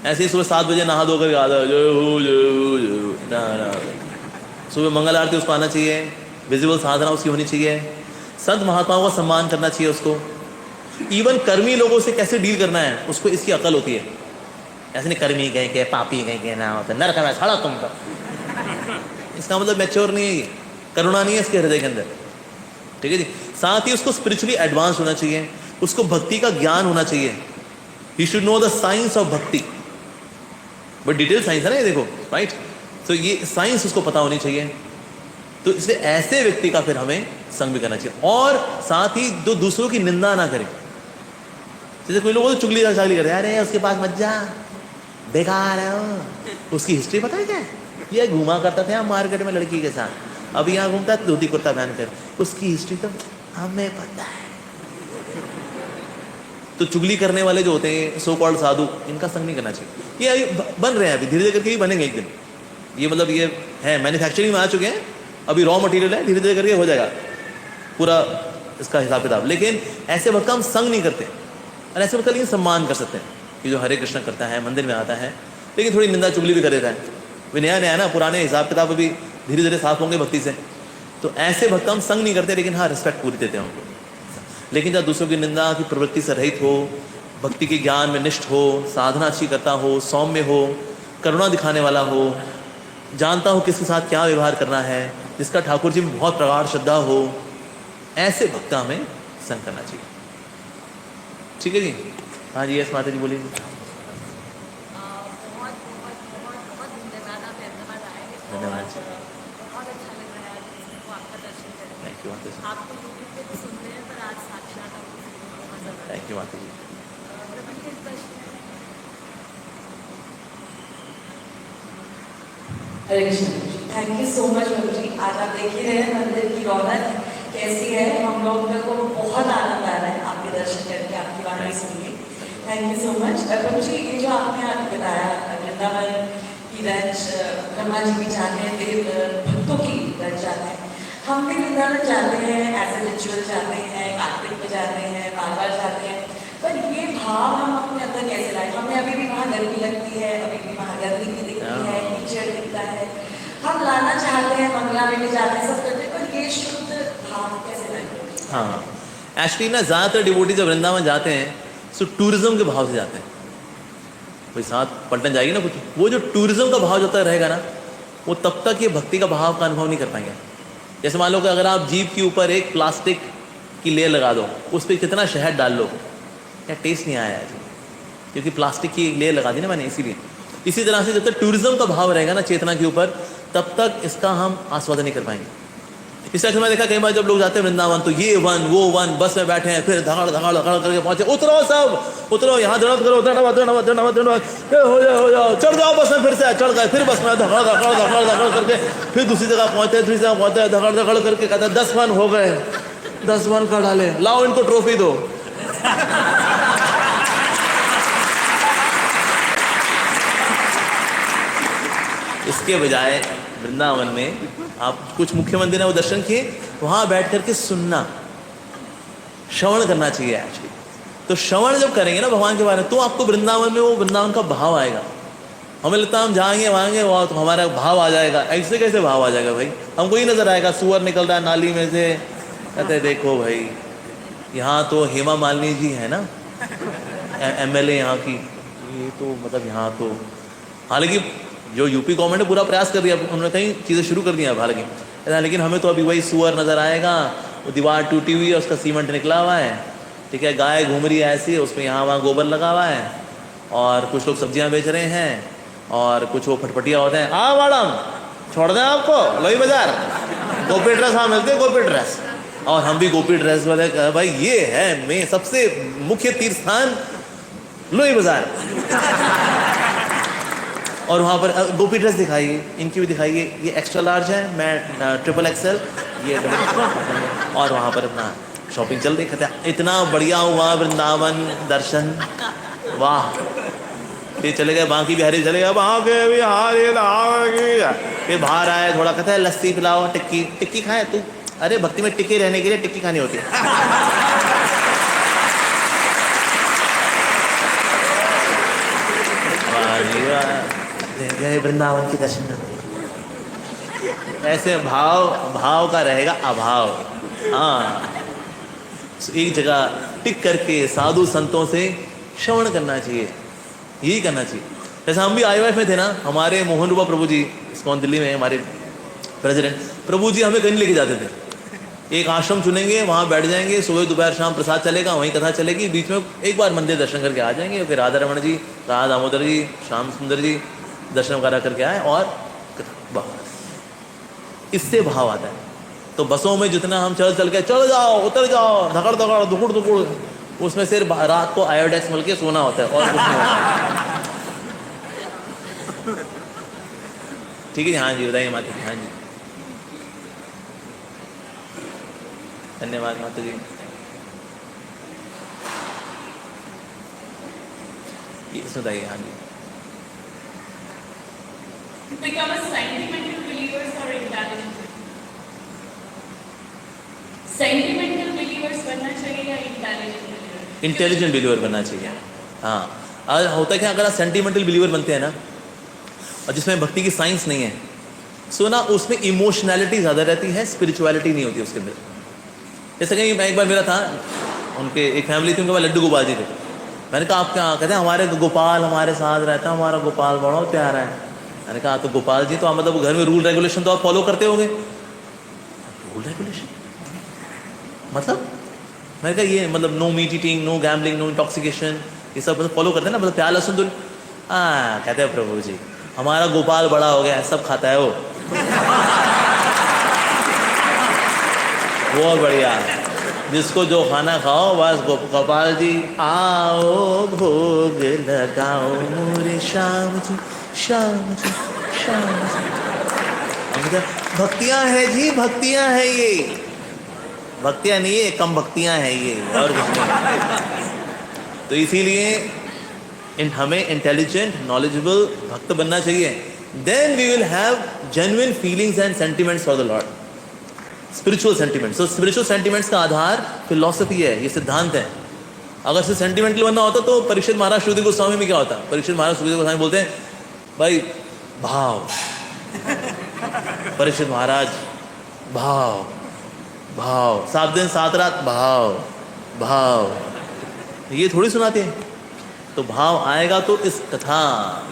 ऐसे ही सुबह 7 बजे नहा धोकर याद है जय हो जय हो जय हो ना। सुबह मंगल आरती उसको आना चाहिए, विजिबल साधना उसकी होनी चाहिए। संत महात्माओं का सम्मान करना चाहिए उसको। इवन कर्मी लोगों से कैसे डील करना है उसको इसकी अकल होती है। ऐसे नहीं कर्मी गए के पापी गए के ना होता नरक में छड़ा तुम पर, इसका मतलब मैच्योर नहीं है, ये करुणा नहीं है इसके हृदय के अंदर। ठीक है जी। साथ ही उसको स्पिरिचुअली एडवांस होना चाहिए, उसको भक्ति का ज्ञान होना चाहिए। He should know the science of भक्ति, बट डिटेल साइंस है ना ये, देखो राइट। तो ये साइंस उसको पता होनी चाहिए। तो इसलिए ऐसे व्यक्ति का फिर हमें संग भी करना चाहिए, और साथ ही जो दूसरों की निंदा ना करें। जैसे कोई लोग तो चुगली चागली करते हैं, अरे उसके पास मत जा, बेकार है वो। उसकी हिस्ट्री पता है क्या है? ये घुमा करता था मार्केट में लड़की के साथ, अब यहाँ घूमता है धोती कुर्ता पहन कर। उसकी हिस्ट्री तो हमें पता है। तो चुगली करने वाले जो होते हैं सो कॉल्ड साधु, इनका संग नहीं करना चाहिए। ये बन रहे हैं अभी, धीरे धीरे करके ही बनेंगे एक दिन। ये मतलब ये है, मैन्युफैक्चरिंग में आ चुके हैं, अभी रॉ मटेरियल है, धीरे धीरे करके हो जाएगा पूरा इसका हिसाब किताब। लेकिन ऐसे भक्त हम संग नहीं करते, और ऐसे भक्त लेकिन सम्मान कर सकते हैं कि जो हरे कृष्ण करता है, मंदिर में आता है, लेकिन थोड़ी निंदा चुगली भी कर देता है। वे नया नया ना, पुराने हिसाब किताब अभी धीरे धीरे साफ होंगे भक्ति से। तो ऐसे भक्त हम संग नहीं करते, लेकिन हाँ रिस्पेक्ट पूरी देते हैं उनको। लेकिन जब दूसरों की निंदा की प्रवृत्ति से रहित हो, भक्ति के ज्ञान में निष्ठ हो, साधना अच्छी करता हो, सौम्य हो, करुणा दिखाने वाला हो, जानता हो किसके साथ क्या व्यवहार करना है, जिसका ठाकुर जी में बहुत प्रगाढ़ श्रद्धा हो, ऐसे भक्त हमें संग करना चाहिए। ठीक है जी। हाँ जी, यस माता जी बोलिए। धन्यवाद जी, बहुत अच्छा लग रहा है आज को आपका दर्शन करके। थैंक यू माता जी, आपको यूट्यूब पे तो सुनते हैं, पर आज साक्षात आपको मजा आ थैंक यू माता जी। प्रभु के दर्शन। Hare Krishna. Thank you so much प्रभु जी। आज आप देख ही रहे हैं मंदिर की रौनक कैसी है। हम लोग को बहुत आनंद आ रहा है आपके दर्शन करके, आपकी वाणी सुन के। थैंक यू सो मच प्रभु जी। ये जो आपने आज बताया वृंदावन की रंज, ब्रह्मा जी भी चाहते हैं, देव भक्तों की रंज चाहते हैं। हम भी वृंदावन जाते हैं, एज ए रिचुअल जाते हैं, कार्तिक में जाते हैं, बार बार जाते हैं, पर ये भाव हम अपने अंदर कैसे लाए? हमें अभी भी वहाँ गर्मी लगती है, अभी भी वहाँ गर्मी की दिखती है, कीचड़ दिखता है, हम लाना चाहते हैं, मंगला में भी जाते हैं, सब करते हैं, पर ये शुद्ध भाव कैसे लाए? हाँ, एक्चुअली ना ज़्यादातर डिवोटी जब वृंदावन जाते हैं तो टूरिज्म के भाव से जाते हैं। कोई साथ पलटन जाएगी ना कुछ, वो जो टूरिज्म का भाव जब तक रहेगा ना, वो तब तक ये भक्ति का भाव का अनुभव नहीं कर पाएंगे। जैसे मान लो कि अगर आप जीभ के ऊपर एक प्लास्टिक की लेयर लगा दो, उस पर कितना शहद डाल लो, क्या टेस्ट नहीं आया जी, क्योंकि प्लास्टिक की लेयर लगा दी ना मैंने, इसीलिए। इसी तरह से जब तक टूरिज्म का भाव रहेगा ना चेतना के ऊपर, तब तक इसका हम आस्वादन नहीं कर पाएंगे। इस तरह से मैं देखा कई बार जब लोग जाते हैं वृंदावन, तो ये वन वो वन, बस में बैठे हैं, फिर धड़ धड़ धड़ करके पहुंचे, उतरो सब उतरो, यहाँ दर्द करो, हो जाओ, चढ़ जाओ बस में, फिर से चढ़ गए, फिर बस में धड़ धड़ धड़ धड़ करके फिर दूसरी जगह पहुंचे, धड़ धड़ करके कहते हैं 10 वन हो गए, 10 वन का डाले, लाओ इनको ट्रॉफी दो। इसके बजाय वृंदावन में आप कुछ मुख्य मंदिर है वो दर्शन किए, वहां बैठ करके सुनना, श्रवण करना चाहिए एक्चुअली। तो श्रवण जब करेंगे ना भगवान के बारे में, तो आपको वृंदावन में वो वृंदावन का भाव आएगा। हमें लगता है हम जाएंगे वहांगे वहाँ तो हमारा भाव आ जाएगा, ऐसे कैसे भाव आ जाएगा भाई? हमको ही नजर आएगा सुअर निकल रहा है नाली में से, कहते देखो भाई यहाँ तो हेमा मालिनी जी है ना MLA यहाँ की, ये तो मतलब यहाँ तो, हालांकि जो यूपी गवर्नमेंट ने पूरा प्रयास कर दिया, उन्होंने कई चीज़ें शुरू कर दी हैं हालांकि, लेकिन हमें तो अभी वही सुअर नज़र आएगा, वो दीवार टूटी हुई है, उसका सीमेंट निकला हुआ है, ठीक है, गाय घूम रही है ऐसी, उसमें यहाँ वहाँ गोबर लगा हुआ है, और कुछ लोग सब्जियाँ बेच रहे हैं, और कुछ वो फटफटिया होते हैं, हाँ मैडम छोड़ दें आपको लोही बाजार, गोपी ड्रेस हाँ मिलते हैं, गोपी ड्रेस, और हम भी गोपी ड्रेस वाले भाई, ये है मैं सबसे मुख्य तीर्थ स्थान लोही बाजार। और वहाँ पर गोपी ड्रेस दिखाइए, इनकी भी दिखाइए, ये एक्स्ट्रा लार्ज है, मैं XXL, ये और वहाँ पर अपना शॉपिंग चल रही, कहते हैं इतना बढ़िया हुआ वृंदावन दर्शन, वाह। फिर चले गए बाकी बिहारी, चले गए बाकी बिहारी, फिर बाहर आए, थोड़ा कहता है लस्सी पिलाओ, टिक्की खाए तू, अरे भक्ति में टिके रहने के लिए टिक्की खानी होती है। गए वृंदावन के दर्शन करने, ऐसे भाव का रहेगा अभाव। हाँ, एक जगह टिक करके साधु संतों से श्रवण करना चाहिए, यही करना चाहिए। जैसे हम भी IYF में थे ना, हमारे मोहन रूपा प्रभु जी, इस्कॉन दिल्ली में हमारे प्रेसिडेंट प्रभु जी हमें कहीं लेके जाते थे, एक आश्रम चुनेंगे, वहाँ बैठ जाएंगे, सुबह दोपहर शाम प्रसाद चलेगा, वहीं कथा चलेगी, बीच में एक बार मंदिर दर्शन करके आ जाएंगे, फिर राधा रमण जी, राधा दामोदर जी, श्याम सुंदर जी दर्शन वगैरह करके आए और कथा बस। इससे भाव आता है। तो बसों में जितना हम चल के चल जाओ, उतर जाओ, धकड़ धकड़ दुकुड़ दुकुड़, उसमें सिर्फ रात को आयोडेक्स मल के सोना होता है और कुछ नहीं होता है। ठीक है जी, हाँ जी, बताइए माता जी। हाँ जी, धन्यवाद माता जी। ये बताइए। हाँ जी, become a sentimental believers or intelligent? Sentimental believers बनना चाहिए या intelligent believers? इंटेलिजेंट बिलीवर बनना चाहिए। हाँ, और होता है क्या, अगर आप सेंटिमेंटल बिलीवर बनते हैं ना, और जिसमें भक्ति की साइंस नहीं है, सो ना उसमें इमोशनैलिटी ज़्यादा रहती है, स्पिरिचुअलिटी नहीं होती उसके अंदर। जैसे कि मैं एक बार मेरा था, उनके एक फैमिली थी, उनके पास लड्डू गोपाल जी थे। मैंने कहा आप क्या, कहते हैं हमारे गोपाल हमारे साथ रहता है, हमारा गोपाल बड़ा प्यारा है। मैंने कहा तो गोपाल जी तो आप मतलब घर में रूल रेगुलेशन तो आप फॉलो करते होंगे। रूल रेगुलेशन मतलब, मैंने कहा ये मतलब no meat eating, no gambling, no intoxication, ये सब मतलब फॉलो करते हैं ना, मतलब प्यार लहसुन। हाँ, कहते हैं प्रभु जी हमारा गोपाल बड़ा हो गया है, सब खाता है वो। बहुत बढ़िया, जिसको जो खाना खाओ बस गोपाल जी आओ भोग लगाओ मोरे श्याम जी, श्याम जी, श्याम जी। भक्तियां है जी, भक्तियां है ये, भक्तियां नहीं है, कम भक्तियां है ये, और कुछ नहीं। तो इसीलिए हमें इंटेलिजेंट नॉलेजेबल भक्त बनना चाहिए। Then we will have genuine feelings and sentiments for the Lord, spiritual sentiments. तो स्पिरिचुअल सेंटिमेंट्स का आधार फिलॉसफी है, ये सिद्धांत है। अगर सिर्फ सेंटिमेंटल बनना होता तो परीक्षित महाराज श्रुति गोस्वामी में क्या होता, परीक्षित महाराज श्रुति गोस्वामी बोलते हैं भाई भाव, परीक्षित महाराज भाव भाव, 7 दिन 7 रात भाव भाव, ये थोड़ी सुनाते हैं। तो भाव आएगा तो इस कथा,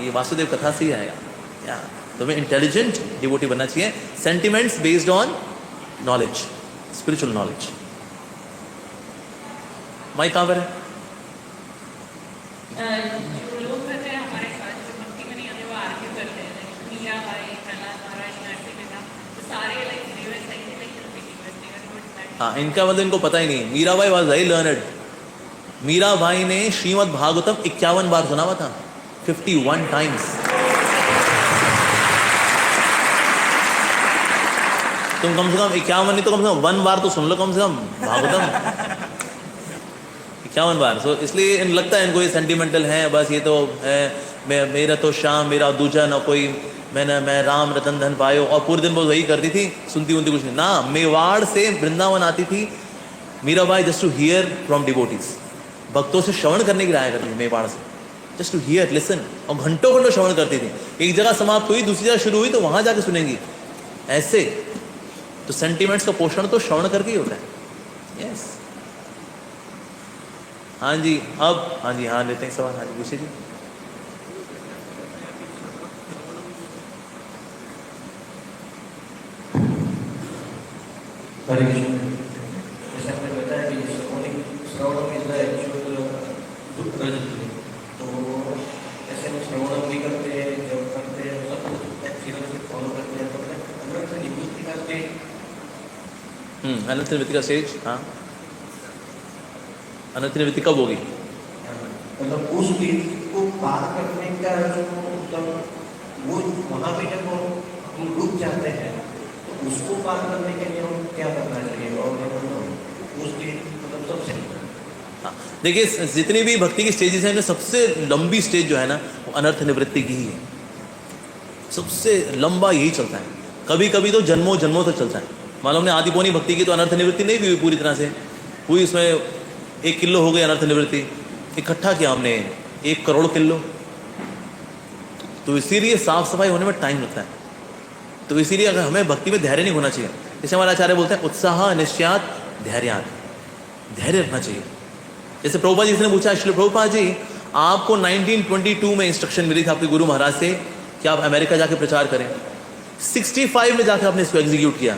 ये वासुदेव कथा से ही आएगा। तो हमें इंटेलिजेंट डिवोटी बनना चाहिए, sentiments based on knowledge, spiritual knowledge. Mic कहाँ पर है? जो लोग कहते हैं हमारे साथ जो भक्ति में नहीं आते वो आर्ग्यू करते हैं, मीरा भाई, प्रहलाद महाराज, नरसिंह मेहता, तो सारे लाइक रिवर्स सेंटिमेंटल बिलीवर्स। हाँ, इनका मतलब इनको पता ही नहीं। Mirabai was very learned. Mira Bai ने श्रीमद् भागवतम 51 बार सुना हुआ था, 51 टाइम्स। तुम कम से कम 51 नहीं तो कम से कम 1 बार तो सुन लो कम से कम भागवतम, 51 बार। सो इसलिए इन लगता है इनको ये सेंटिमेंटल है, बस ये तो है मेरा तो श्याम मेरा दूजा ना कोई, मैं राम रतन धन पायो, और पूरे दिन वो वही करती थी, सुनती उनती कुछ नहीं ना। मेवाड़ से वृंदावन आती थी Mirabai just to hear from devotees, भक्तों से श्रवण करने की राय करती थी मेवाड़ से, जस्ट टू हियर लिसन, और घंटों घंटों श्रवण करती थी। एक जगह समाप्त हुई, दूसरी जगह शुरू हुई, तो वहां जाके सुनेंगी ऐसे। तो सेंटिमेंट्स का पोषण तो श्रवण करके ही होता है। यस, हाँ जी, अब हाँ जी, हाँ लेते हैं सवाल। हाँ जी, पूछिए जी। हरे कृष्ण। जैसे आपने बताया कि श्रवण इज द एक्चुअल दुख रजत, तो ऐसे में श्रवण भी करते हैं, जब करते हैं सब कुछ फॉलो करते हैं, तो अनंत निवृत्ति का स्टेज, अनंत निवृत्ति का स्टेज। हाँ, अनंत निवृत्ति कब होगी? मतलब उस स्टेज को पार करने का जो मतलब वो वहाँ पे जब हम रुक जाते हैं, तो उसको पार करने के लिए हम क्या करना चाहिए? और उस स्टेज मतलब सबसे हाँ, देखिए जितनी भी भक्ति की स्टेजेस हैं, सबसे लंबी स्टेज जो है ना वो अनर्थ निवृत्ति की ही है। सबसे लंबा यही चलता है, कभी कभी तो जन्मों जन्मों तक चलता है। मान लो हमने आदि पौनी भक्ति की तो अनर्थ निवृत्ति नहीं भी हुई पूरी तरह से हुई, उसमें 1 किलो हो गई अनर्थ निवृत्ति, इकट्ठा किया हमने 1 करोड़ किलो। तो इसीलिए साफ सफाई होने में टाइम लगता है। तो इसीलिए अगर हमें भक्ति में धैर्य नहीं होना चाहिए, जैसे हमारे आचार्य बोलते हैं उत्साह निश्चयात धैर्यात, धैर्य रखना चाहिए। जैसे प्रभुपाद जी ने पूछा, श्री प्रभुपाद जी आपको 1922 में इंस्ट्रक्शन मिली थी आपके गुरु महाराज से कि आप अमेरिका जाके प्रचार करें, 65 में जाकर आपने इसको एग्जीक्यूट किया।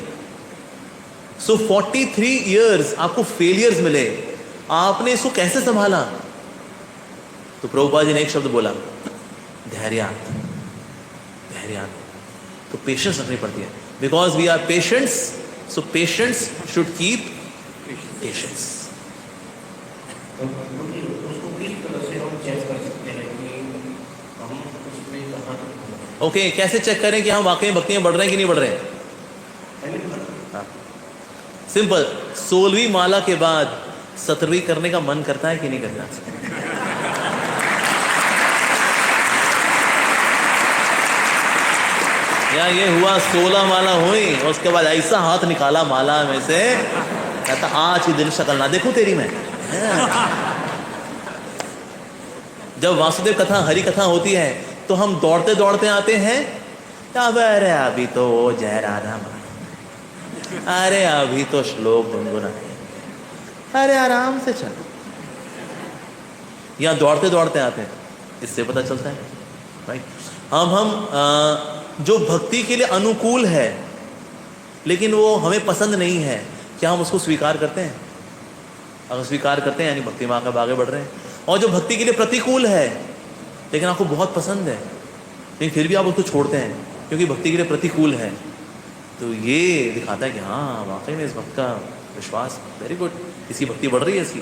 सो 43 ईयर्स आपको फेलियर्स मिले, आपने इसको कैसे संभाला? तो प्रभुपाद जी ने एक शब्द बोला, धैर्यात। धैर्यात, तो पेशेंस रखनी पड़ती है, because we are patients, so patients should keep patience. तो उसको किस तरह से हम चेक कर सकते हैं कि हम उसमें कहाँ तक ओके, कैसे चेक करें कि हम वाकई भक्ति में बढ़ रहे हैं कि नहीं बढ़ रहे हैं? सिंपल, 16वीं माला के बाद 17वीं करने का मन करता है कि नहीं करता? या ये हुआ 16 माला हुई और उसके बाद ऐसा हाथ निकाला माला में से, कहता आज ही दिन शक्ल ना देखूं तेरी मैं। जब वासुदेव कथा, हरि कथा होती है तो हम दौड़ते दौड़ते आते हैं, अरे अभी तो वो जय राधा माँ, अरे अभी तो श्लोक गुनगुना, अरे आराम से चल। या दौड़ते दौड़ते आते हैं, इससे पता चलता है राइट। हम जो भक्ति के लिए अनुकूल है लेकिन वो हमें पसंद नहीं है, क्या हम उसको स्वीकार करते हैं? अगर स्वीकार करते हैं यानी भक्ति में आगे आगे बढ़ रहे हैं। और जो भक्ति के लिए प्रतिकूल है लेकिन आपको बहुत पसंद है लेकिन फिर भी आप उसको छोड़ते हैं क्योंकि भक्ति के लिए प्रतिकूल है, तो ये दिखाता है कि हाँ वाकई में इस भक्त का विश्वास वेरी गुड, इसकी भक्ति बढ़ रही है इसकी।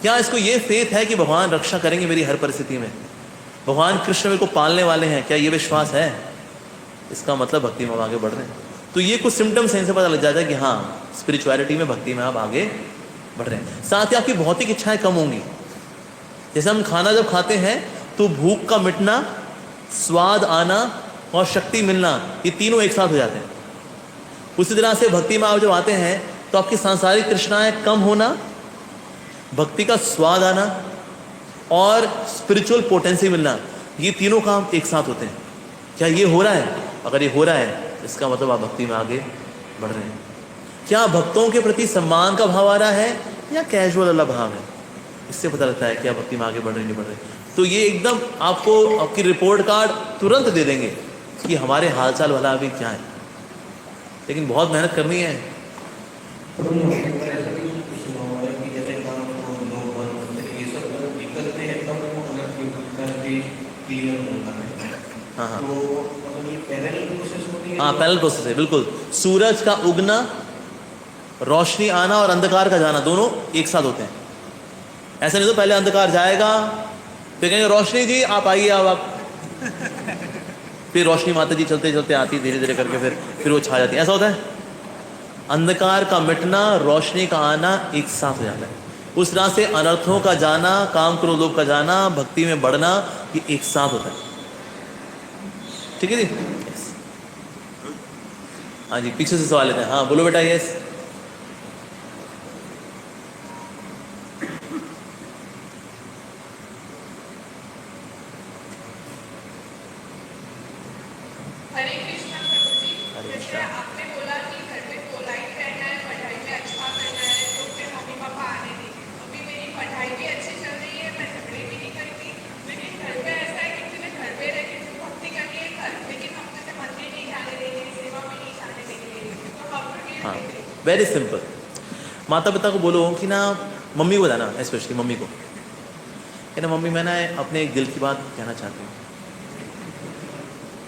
क्या इसको ये फेथ है कि भगवान रक्षा करेंगे मेरी हर परिस्थिति में, भगवान कृष्ण मेरे को पालने वाले हैं, क्या ये विश्वास है? इसका मतलब भक्ति में हम आगे बढ़ रहे हैं। तो ये कुछ सिम्टम्स हैं, इनसे पता लग जाता है कि हाँ स्पिरिचुअलिटी में, भक्ति में आप आगे बढ़ रहे हैं। साथ ही आपकी भौतिक इच्छाएं कम होंगी। जैसे हम खाना जब खाते हैं तो भूख का मिटना, स्वाद आना और शक्ति मिलना, ये तीनों एक साथ हो जाते हैं। उसी तरह से भक्ति में आप जब आते हैं तो आपकी सांसारिक तृष्णाएं कम होना, भक्ति का स्वाद आना और स्पिरिचुअल पोटेंसी मिलना, ये तीनों काम एक साथ होते हैं। क्या ये हो रहा है? अगर ये हो रहा है इसका मतलब आप भक्ति में आगे बढ़ रहे हैं। क्या भक्तों के प्रति सम्मान का भाव आ रहा है या कैजुअल वाला भाव है? इससे पता लगता है कि आप भक्ति में आगे बढ़ रहे नहीं बढ़ रहे। तो ये एकदम आपको आपकी रिपोर्ट कार्ड तुरंत दे देंगे कि हमारे हालचाल वाला अभी क्या है, लेकिन बहुत मेहनत करनी है। हाँ हाँ हाँ, पैरेलल प्रोसेस है बिल्कुल। सूरज का उगना, रोशनी आना और अंधकार का जाना दोनों एक साथ होते हैं। ऐसा नहीं तो पहले अंधकार जाएगा फिर कहेंगे रोशनी जी आप आइए, अब आप फिर रोशनी माता जी चलते चलते आती धीरे धीरे करके फिर वो छा जाती है। ऐसा होता है। अंधकार का मिटना, रोशनी का आना एक साथ हो जाता है। उस तरह से अनर्थों का जाना, काम क्रोध लोभ का जाना, भक्ति में बढ़ना, ये एक साथ होता है। ठीक है जी? यस। हाँ जी, पीछे से सवाल लेते हैं। हाँ बोलो बेटा। यस। हरे कृष्णा प्रभु जी, जैसे आपने बोला कि घर में पोलाइट रहना है, पढ़ाई में अच्छा करना है, तो फिर मम्मी पापा आने दीजिए। अभी मेरी पढ़ाई भी अच्छी चल रही है, मैं झगड़े भी नहीं करती, लेकिन घर पे ऐसा है कि मुझे घर पे रह के जो भक्ति करनी है कर, लेकिन हम जैसे मंदिर नहीं जाने देंगे, सेवा में नहीं जाने देंगे, तो हम फिर हाँ वेरी सिंपल। माता पिता को बोलो कि ना, मम्मी को बताना, स्पेशली मम्मी को, कि ना मम्मी मैं ना अपने एक दिल की बात कहना चाहती हूँ,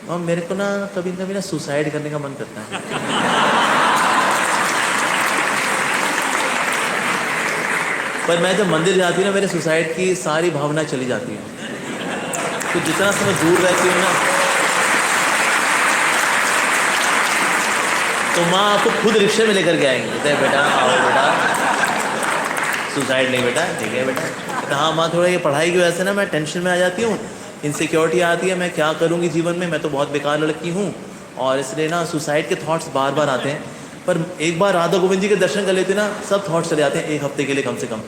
और मेरे को ना कभी कभी ना सुसाइड करने का मन करता है। पर मैं जब मंदिर जाती हूँ ना, मेरे सुसाइड की सारी भावना चली जाती है। तो जितना समय दूर रहती हूँ ना, तो माँ आपको खुद रिक्शे में लेकर के आएंगे, कहते बेटा आओ बेटा, सुसाइड नहीं बेटा, ठीक है बेटा। कहता हाँ माँ, थोड़ा ये पढ़ाई की वजह से ना मैं टेंशन में आ जाती हूँ, इनसिक्योरिटी आती है, मैं क्या करूँगी जीवन में, मैं तो बहुत बेकार लड़की हूँ, और इसलिए ना सुसाइड के थॉट्स बार बार आते हैं। पर एक बार राधा गोविंद जी के दर्शन कर लेते ना, सब थॉट्स चले जाते हैं एक हफ्ते के लिए कम से कम।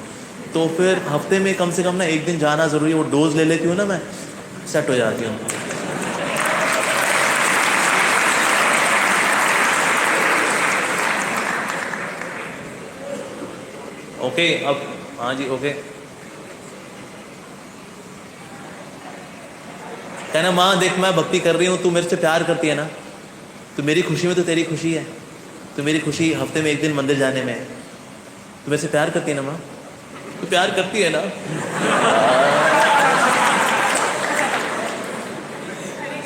तो फिर हफ्ते में कम से कम ना एक दिन जाना ज़रूरी है, वो डोज ले लेती हूँ ना, मैं सेट हो जाती हूँ। ओके अब हाँ जी ओके। कहना माँ देख मैं भक्ति कर रही हूँ, तू मेरे से प्यार करती है ना, तो मेरी खुशी में तो तेरी खुशी है, तो मेरी खुशी हफ्ते में 1 दिन मंदिर जाने में है। तो वैसे प्यार करती है ना माँ? तो प्यार करती है ना?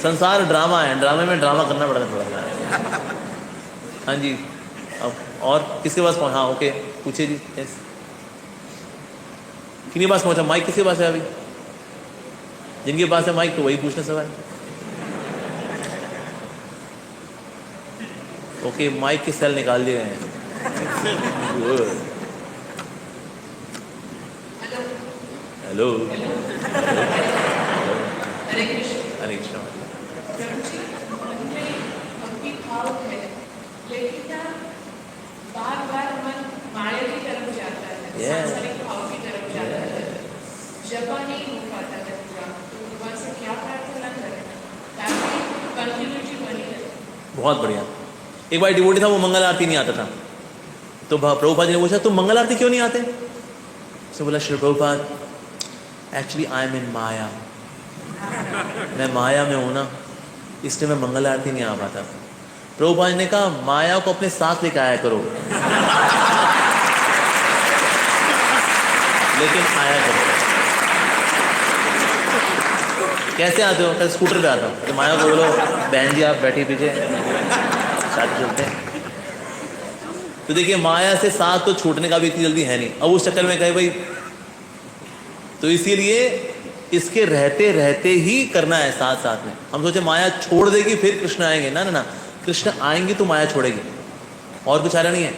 संसार ड्रामा है, ड्रामे में ड्रामा करना पड़ता है थोड़ा। हाँ जी, अब और किसके पास पहुँचा? हाँ ओके, पूछिए जी। यस, किसके पास पहुँचा माइक? किसके पास है अभी? जिनके पास है माइक तो वही पूछना सवाल। ओके, माइक के सेल निकाल दिए गए हैं। हेलो, हरे कृष्ण। हरे कृष्ण। मन में भक्ति भाव है, लेकिन ना बार बार मन माया की तरफ जाता है, सांसारिक भाव की तरफ जाता है, जपा नहीं हो पाता है पूरा। तो भगवान से क्या प्रार्थना करें ताकि कंटिन्यूटी बनी रहे? बहुत बढ़िया। एक बार डिवोटी था, वो मंगल आरती नहीं आता था, तो प्रभुपाद जी ने पूछा तुम मंगल आरती क्यों नहीं आते? उसने बोला Shri Prabhupada, actually I am in maya, मैं माया में हूं ना, इसलिए मैं मंगल आरती नहीं आ पाता। प्रभुपाद ने कहा माया को अपने साथ लेकर आया करो, लेकिन आया करो। कैसे आते हो? कैसे? स्कूटर पे आता हूँ। तो माया को बोलो बहन जी आप बैठी पीछे, साथ चलते हैं। तो देखिए माया से साथ तो छूटने का भी इतनी जल्दी है नहीं। अब उस चक्कर में कहे भाई, तो इसीलिए इसके रहते रहते ही करना है साथ साथ में। हम सोचे माया छोड़ देगी फिर कृष्ण आएंगे, ना ना ना, कृष्ण आएंगे तो माया छोड़ेगी, और कुछ आरा नहीं है।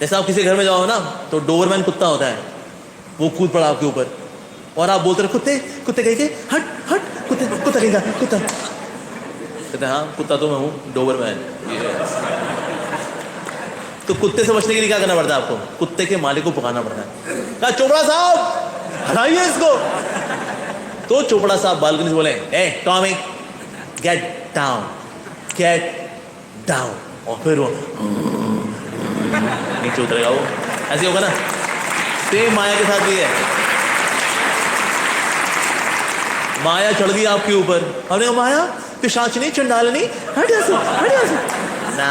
जैसे आप किसी घर में जाओ ना, तो डोबरमैन कुत्ता होता है, वो कूद पड़ा आपके ऊपर, और आप बोलते रहे कुत्ते कुत्ते कह के हट हट, कुत्ते कुत्ता कहेगा कुत्ता, कहते हाँ कुत्ता तो मैं हूँ, डोबरमैन। तो कुत्ते से बचने के लिए क्या करना पड़ता है आपको? कुत्ते के मालिक को पुकारना पड़ता है, कहा चोपड़ा साहब हटाइए इसको। तो चोपड़ा साहब बालकनी से बोले ए Tommy get down, get down, और फिर वो नीचे उतरेगा। वो ऐसे होगा ना। सेम माया के साथ भी है। माया चढ़ गई आपके ऊपर, हमने कहा माया पिशाचिनी चंडालनी हट यहाँ से, हट यहाँ से। ना,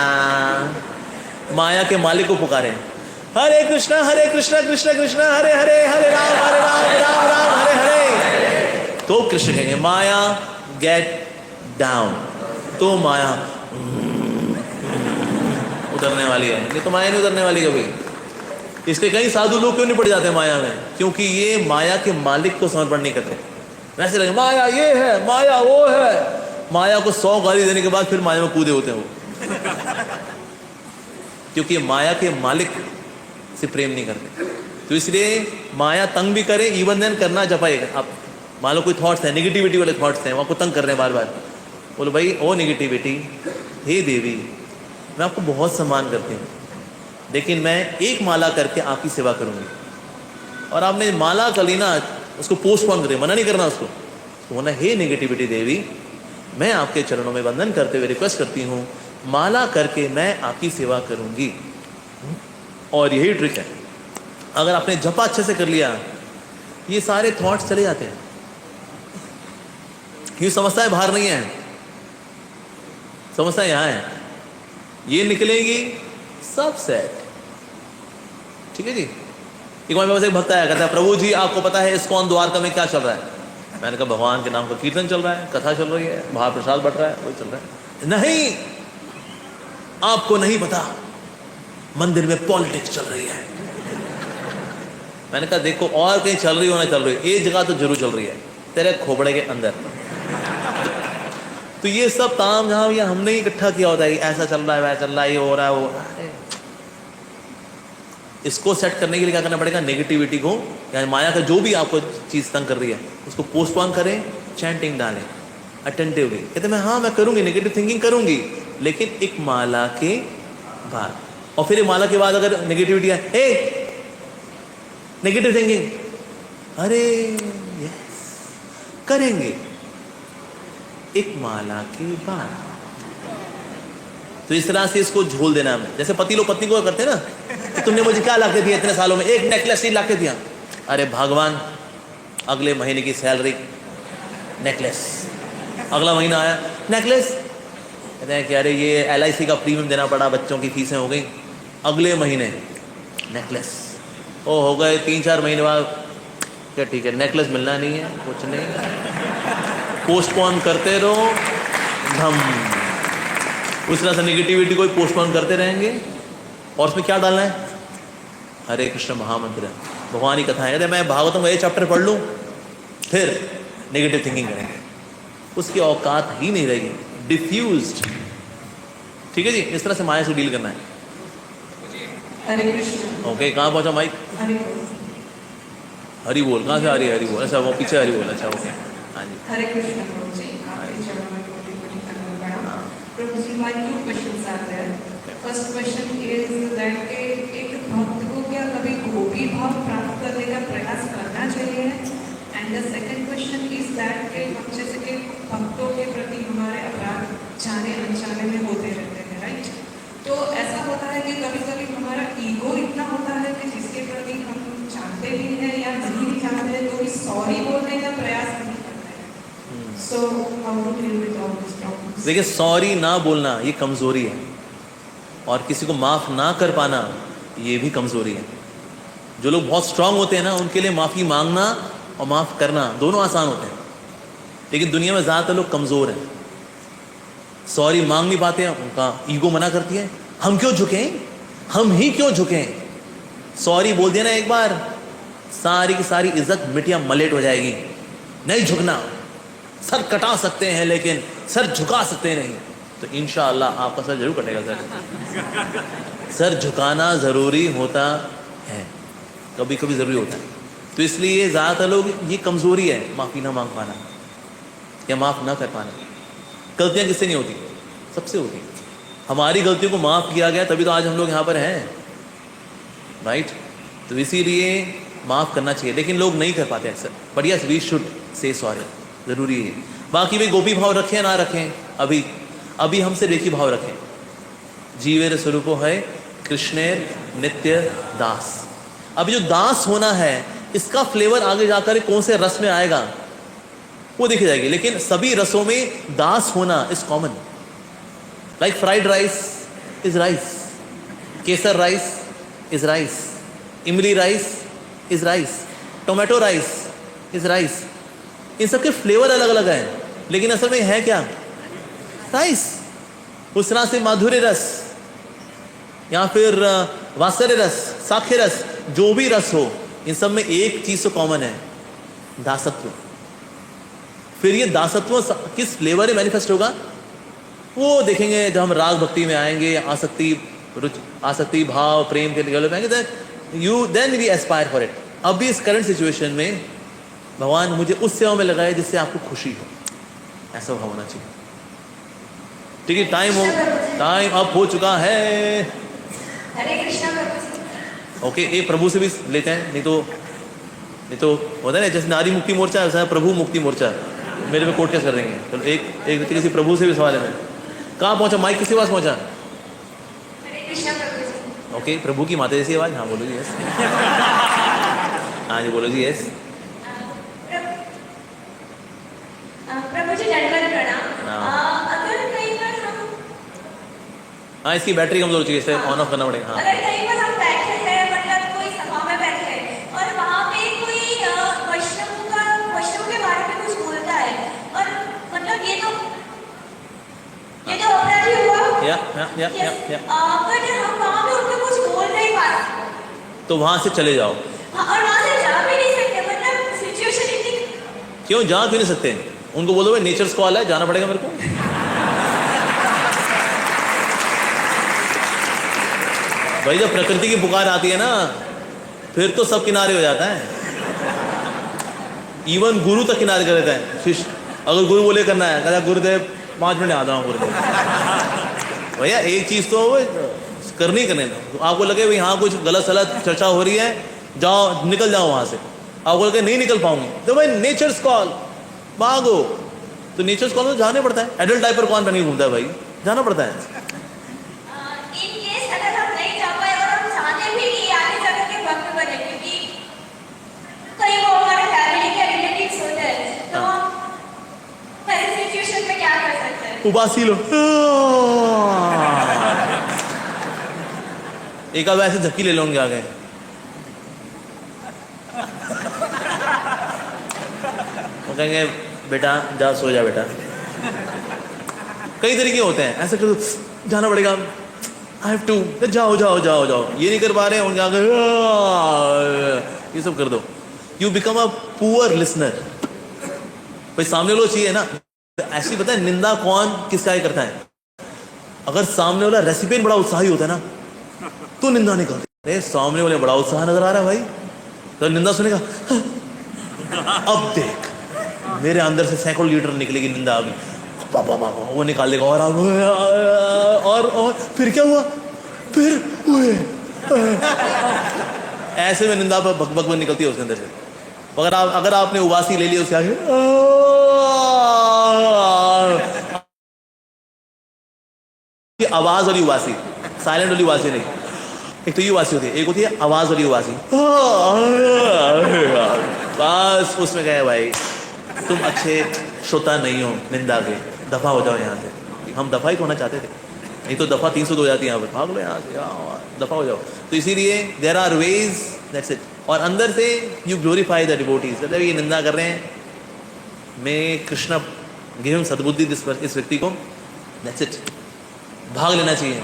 माया के मालिक को पुकारे, हरे कृष्णा कृष्ण कृष्ण हरे हरे, हरे राम राम राम हरे हरे। तो कृष्ण कहेंगे माया गेट डाउन, तो माया उतरने वाली है। नहीं तो माया नहीं उतरने वाली कभी। इसलिए कई साधु लोग क्यों नहीं पड़ जाते माया में? क्योंकि ये माया के मालिक को समर्पण नहीं करते। वैसे लगे माया ये है, माया वो है, माया को 100 गाली देने के बाद फिर माया में कूदे होते हैं वो। क्योंकि माया के मालिक से प्रेम नहीं करते। तो इसलिए माया तंग भी करे, इवन देन करना जपाएगा। आप मान लो कोई थॉट्स है, नेगेटिविटी वाले थॉट्स हैं, वो आपको तंग कर रहे हैं बार बार, बोलो भाई ओ नेगेटिविटी, हे देवी मैं आपको बहुत सम्मान करती हूँ, लेकिन मैं एक माला करके आपकी सेवा करूँगी। और आपने माला कर ली ना, उसको पोस्टपोन करें, मना नहीं करना उसको। तो बोला हे नेगेटिविटी देवी, मैं आपके चरणों में वंदन करते हुए रिक्वेस्ट करती हूँ, माला करके मैं आपकी सेवा करूँगी। और यही ट्रिक है, अगर आपने जपा अच्छे से कर लिया, ये सारे थॉट्स चले जाते हैं। ये समस्याएं बाहर नहीं है, समस्या यहाँ है, ये निकलेगी सब सेट। ठीक है जी। एक बार मेरे पास एक भक्त आया, कहता है प्रभु जी आपको पता है इस्कॉन द्वारका में क्या चल रहा है? मैंने कहा भगवान के नाम का कीर्तन चल रहा है, कथा चल रही है, महाप्रसाद बट रहा है, वही चल रहा है। नहीं, आपको नहीं पता, मंदिर में पॉलिटिक्स चल रही है। मैंने कहा देखो और कहीं चल रही हो ना चल रही हो, एक जगह तो जरूर चल रही है, तेरे खोपड़े के अंदर। तो ये सब ताम झाम ये हमने ही इकट्ठा किया होता है, ऐसा चल रहा है, वैसा चल रहा है, ये हो रहा है, वो हो रहा है। इसको सेट करने के लिए क्या करना पड़ेगा? नेगेटिविटी को, यानी माया का जो भी आपको चीज तंग कर रही है उसको पोस्टपोन करें, चैंटिंग डालें अटेंटिवली। कहते मैं हाँ मैं करूंगी, नेगेटिव थिंकिंग करूंगी, लेकिन एक माला के बाद। और फिर माला के बाद अगर नेगेटिविटी है, ए नेगेटिव थिंकिंग, अरे यस करेंगे एक माला के बाद। तो इस तरह से इसको झोल देना है। जैसे पति लोग पत्नी को करते हैं ना, तो तुमने मुझे क्या लाके दिया इतने सालों में? एक नेकलेस ही लाके दिया। अरे भगवान अगले महीने की सैलरी नेकलेस, अगला महीना आया नेकलेस, कहते हैं कि अरे ये LIC का प्रीमियम देना पड़ा, बच्चों की फीसें हो गई, अगले महीने नेकलेस, ओ हो गए 3-4 महीने बाद, क्या ठीक है नेकलेस मिलना नहीं है, कुछ नहीं, पोस्टपोन करते रहो धम। उस तरह से निगेटिविटी को पोस्टपोन करते रहेंगे। और उसमें क्या डालना है? हरे कृष्ण महामंत्र, भगवान की कथाएं। कहते मैं भागवतम का ये चैप्टर पढ़ लूँ फिर नेगेटिव थिंकिंग करेंगे, उसकी औकात ही नहीं रहेगी, डिफ्यूज्ड। ठीक है जी, इस तरह से माया से डील करना है। हरे कृष्ण। ओके, कहाँ पहुंचा माइक? हरि बोल, कहाँ से आ रही है हरि बोल? अच्छा वो पीछे हरि बोल, अच्छा ओके, हाँ जी। हरे कृष्ण प्रभु जी, आपके चरणों में कोटि-कोटि प्रणाम। प्रभु जी, my two questions are there. First question is that एक भक्त को क्या कभी गोपी भाव प्राप्त करने का प्रयास करना चाहिए? And the second question is that कि हम जैसे कि भक्तों के प्रति हमारे अपराध जाने अनजाने में होते रहते हैं, राइट? तो ऐसा होता है कि कभी कभी हमारा ईगो इतना होता है कि जिसके प्रति हम जानते भी हैं या नहीं भी जानते हैं तो भी सॉरी बोलने का प्रयास नहीं करते हैं। So how to deal with all these problems? देखिए, सॉरी ना बोलना ये कमजोरी है, और किसी को माफ ना कर पाना ये भी कमजोरी है। जो लोग बहुत स्ट्रांग होते हैं ना, उनके लिए माफी मांगना और माफ करना दोनों आसान होते हैं, लेकिन दुनिया में ज्यादातर लोग कमजोर हैं, सॉरी मांग नहीं पाते हैं, उनका ईगो मना करती है। हम क्यों झुकें, हम ही क्यों झुकें? सॉरी बोल दिया ना एक बार, सारी की सारी इज्जत मिटिया मलेट हो जाएगी। नहीं झुकना, सर कटा सकते हैं लेकिन सर झुका सकते नहीं, तो इंशाअल्लाह आपका सर जरूर कटेगा। सर झुकाना जरूरी होता है, कभी कभी जरूरी होता है। तो इसलिए ज़्यादातर लोग, ये कमजोरी है माफ़ी ना मांग पाना या माफ़ ना कर पाना। गलतियाँ किससे नहीं होती? सबसे होती। हमारी गलतियों को माफ़ किया गया तभी तो आज हम लोग यहाँ पर हैं, राइट? तो इसीलिए माफ़ करना चाहिए, लेकिन लोग नहीं कर पाते अक्सर। But yes, we should say sorry, ज़रूरी है। बाकी भी गोपी भाव रखें ना रखें, अभी हमसे रेखी भाव रखें। जीवेर स्वरूपो है कृष्णेर नित्य दास। अभी जो दास होना है, इसका फ्लेवर आगे जाकर कौन से रस में आएगा वो देखी जाएगी, लेकिन सभी रसों में दास होना is common. Like fried rice is rice, kesar rice is rice, imli rice is rice, tomato rice is rice. इन सबके फ्लेवर अलग अलग हैं, लेकिन असल में है क्या? राइस। उस तरह से माधुर्य रस या फिर वात्सल्य रस, साख्य रस, जो भी रस हो, इन सब में एक चीज तो कॉमन है, दासत्व। फिर ये दासत्व किस फ्लेवर में मैनिफेस्ट होगा वो देखेंगे जब हम राग भक्ति में आएंगे, आसक्ति भाव प्रेम के लेवल पे आएंगे, then we aspire for it. अभी इस करंट सिचुएशन में भगवान मुझे उस सेवा में लगाए जिससे आपको खुशी हो, ऐसा भाव होना चाहिए। ठीक है, टाइम अप हो चुका है। हरे कृष्णा प्रभु जी। ओके, एक प्रभु से भी लेते हैं, नहीं तो होता है ना, जैसे नारी मुक्ति मोर्चा है, प्रभु मुक्ति मोर्चा मेरे पे कोर्ट केस कर देंगे। चलो एक किसी प्रभु से भी सवाल है। मैं कहाँ पहुंचा? माइक किसके पास पहुंचा? हरे कृष्णा प्रभु जी। ओके, प्रभु की माता जैसी आवाज। हाँ बोलो जी, यस। हाँ जी बोलो जी, यस। प्रभु जी दंडवत प्रणाम। अगर कई बार हम, हाँ इसकी बैटरी कमजोर हो चुकी है, इसे ऑन ऑफ करना पड़ेगा। हाँ, अगर कई बार हम बैठे हैं, मतलब कोई सभा में बैठे हैं और वहाँ पे कोई वैष्णव के बारे में कुछ बोलता है, और मतलब ये तो अपराधी हुआ। बट हम वहाँ पे उनको कुछ बोल नहीं पा रहे, तो वहां से चले जाओ। और वहाँ से जा भी नहीं सकते, मतलब सिचुएशन इतनी। क्यों जा क्यों नहीं सकते? उनको बोलो भाई नेचर्स कॉल है, जाना पड़ेगा मेरे को। भाई जब प्रकृति की पुकार आती है ना, फिर तो सब किनारे हो जाता है। इवन गुरु तक किनारे कर देता है। शिष्य अगर गुरु बोले करना है, कहता गुरुदेव 5 मिनट आता हूँ गुरुदेव। भैया एक चीज तो करनी तो आपको लगे भाई हाँ कुछ गलत सलत चर्चा हो रही है, जाओ निकल जाओ वहां से। आपको लगे नहीं निकल पाऊंगी, तो भाई नेचर्स कॉल, भागो। तो नेचर्स कॉल में जाने पड़ता है। एडल्ट डायपर कौन पहन के घूमता है भाई? जाना पड़ता है। सिचुएशन में क्या कर सकते हैं? उबासी लो, एक आध ऐसे झक्की ले लोगे आगे। वो कहेंगे बेटा जा सो जा बेटा। कई तरीके होते हैं, ऐसे करो जाना पड़ेगा, आई हैव टू, जाओ जाओ जाओ जाओ, ये नहीं कर पा रहे उनके आगे ये सब कर दो। You become a poor listener. भाई सामने वाला चाहिए ना, ऐसी पता है निंदा कौन किसका ही करता है। अगर सामने वाला रेसिपिएंट बड़ा उत्साही होता है ना तो निंदा नहीं करते। अरे सामने वाले बड़ा उत्साह नजर आ रहा है भाई, तो निंदा सुनेगा, अब देख मेरे अंदर से सैकड़ों लीटर निकलेगी निंदा अभी, पापा पापा वो निकाल देगा। और फिर क्या हुआ, फिर हुए ऐसे में निंदा पर भग भग निकलती है उसके अंदर से। अगर आपने उबासी ले ली उसके आगे, आवाज वाली उबासी, साइलेंट वाली उबासी नहीं। एक तो ये उबासी होती है, एक होती है आवाज वाली उबासी। बस उसमें गए भाई, तुम अच्छे श्रोता नहीं हो निंदा के, दफा हो जाओ यहाँ से। हम दफा ही होना चाहते थे, नहीं तो दफा 300 हो जाती है यहाँ पर, भाग लो यहाँ से, दफा हो जाओ। तो इसीलिए there are ways, that's it. और अंदर से यू ग्लोरीफाई द डिवोटीज, मतलब ये निंदा कर रहे हैं, मैं कृष्णा गिव हिम सद्बुद्धि इस व्यक्ति को, दैट्स इट। भाग लेना चाहिए,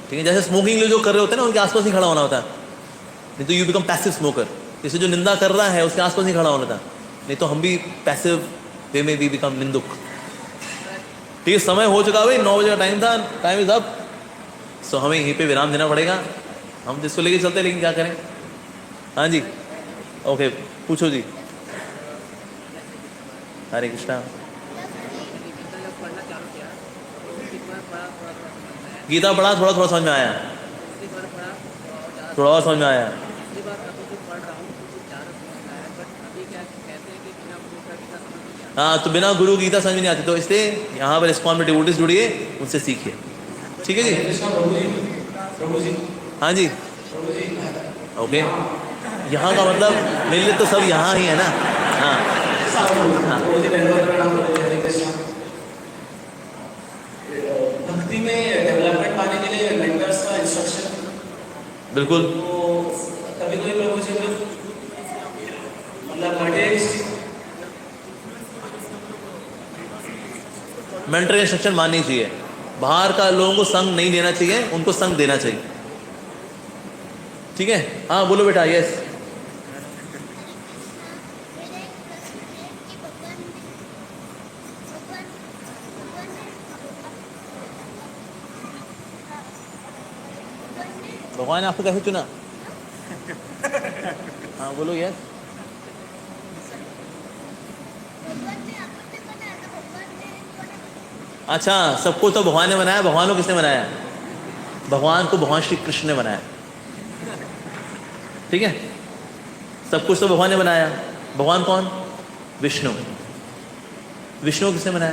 ठीक है। जैसे स्मोकिंग जो कर रहे होते हैं ना उनके आसपास नहीं खड़ा होना होता, नहीं तो यू बिकम पैसिव स्मोकर। जैसे जो निंदा कर रहा है उसके आसपास नहीं खड़ा होना था, नहीं तो हम भी पैसिव वे में भी बिकम निंदुक। ठीक है, समय हो चुका भाई, 9 बजे का टाइम था, टाइम इज अप। सो हमें यहीं पे विराम देना पड़ेगा। हम जिसको लेके चलते हैं, लेकिन क्या करें। हाँ जी, ओके, पूछो जी। हरे कृष्णा। गीता पढ़ा, थोड़ा थोड़ा समझ में आया, थोड़ा और समझ में आया। हाँ, तो बिना गुरु गीता समझ नहीं आती, तो इसलिए यहाँ पर इस्कॉन में डिवोटीज जुड़िए, उनसे सीखिए। ठीक है जी, प्रभु जी। हाँ जी, ओके। यहाँ का मतलब मेरे लिए तो सब यहाँ ही है ना। हाँ भक्ति में डेवलपमेंट पाने के लिए मेंटर्स का इंस्ट्रक्शन, बिल्कुल। तो कभी कोई प्रभु जी मतलब मेंटर इंस्ट्रक्शन माननी चाहिए। बाहर का लोगों को संग नहीं देना चाहिए, उनको संग देना चाहिए। ठीक है, हाँ बोलो बेटा। यस, भगवान ने आपको कैसे चुना? हाँ बोलो। यस, अच्छा, सबको तो भगवान ने बनाया। भगवान को किसने बनाया? भगवान को भगवान श्री कृष्ण ने बनाया। ठीक है, सब कुछ तो भगवान ने बनाया। भगवान कौन? विष्णु। विष्णु को किसने बनाया?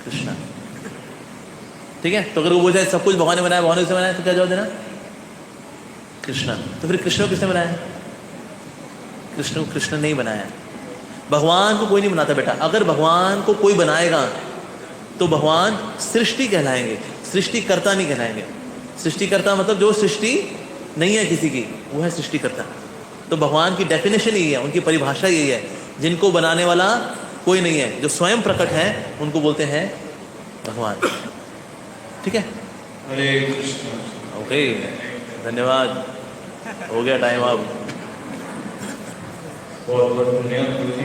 कृष्ण। ठीक है, तो अगर वो बोल जाए सब कुछ भगवान ने बनाया, भगवान ने किसने बनाया, तो क्या जवाब देना? कृष्ण। तो फिर कृष्ण को किसने बनाया? कृष्ण को कृष्ण नहीं बनाया। भगवान को कोई नहीं बनाता बेटा। अगर भगवान को कोई बनाएगा तो भगवान सृष्टि कहलाएंगे, सृष्टिकर्ता नहीं कहलाएंगे। सृष्टिकर्ता मतलब जो सृष्टि नहीं है किसी की, वो है सृष्टिकर्ता। तो भगवान की डेफिनेशन यही है, उनकी परिभाषा यही है, जिनको बनाने वाला कोई नहीं है, जो स्वयं प्रकट है उनको बोलते हैं भगवान। ठीक है, हरे कृष्ण। ओके, धन्यवाद। हो गया टाइम अब। बहुत बहुत धन्यवाद गुरु जी।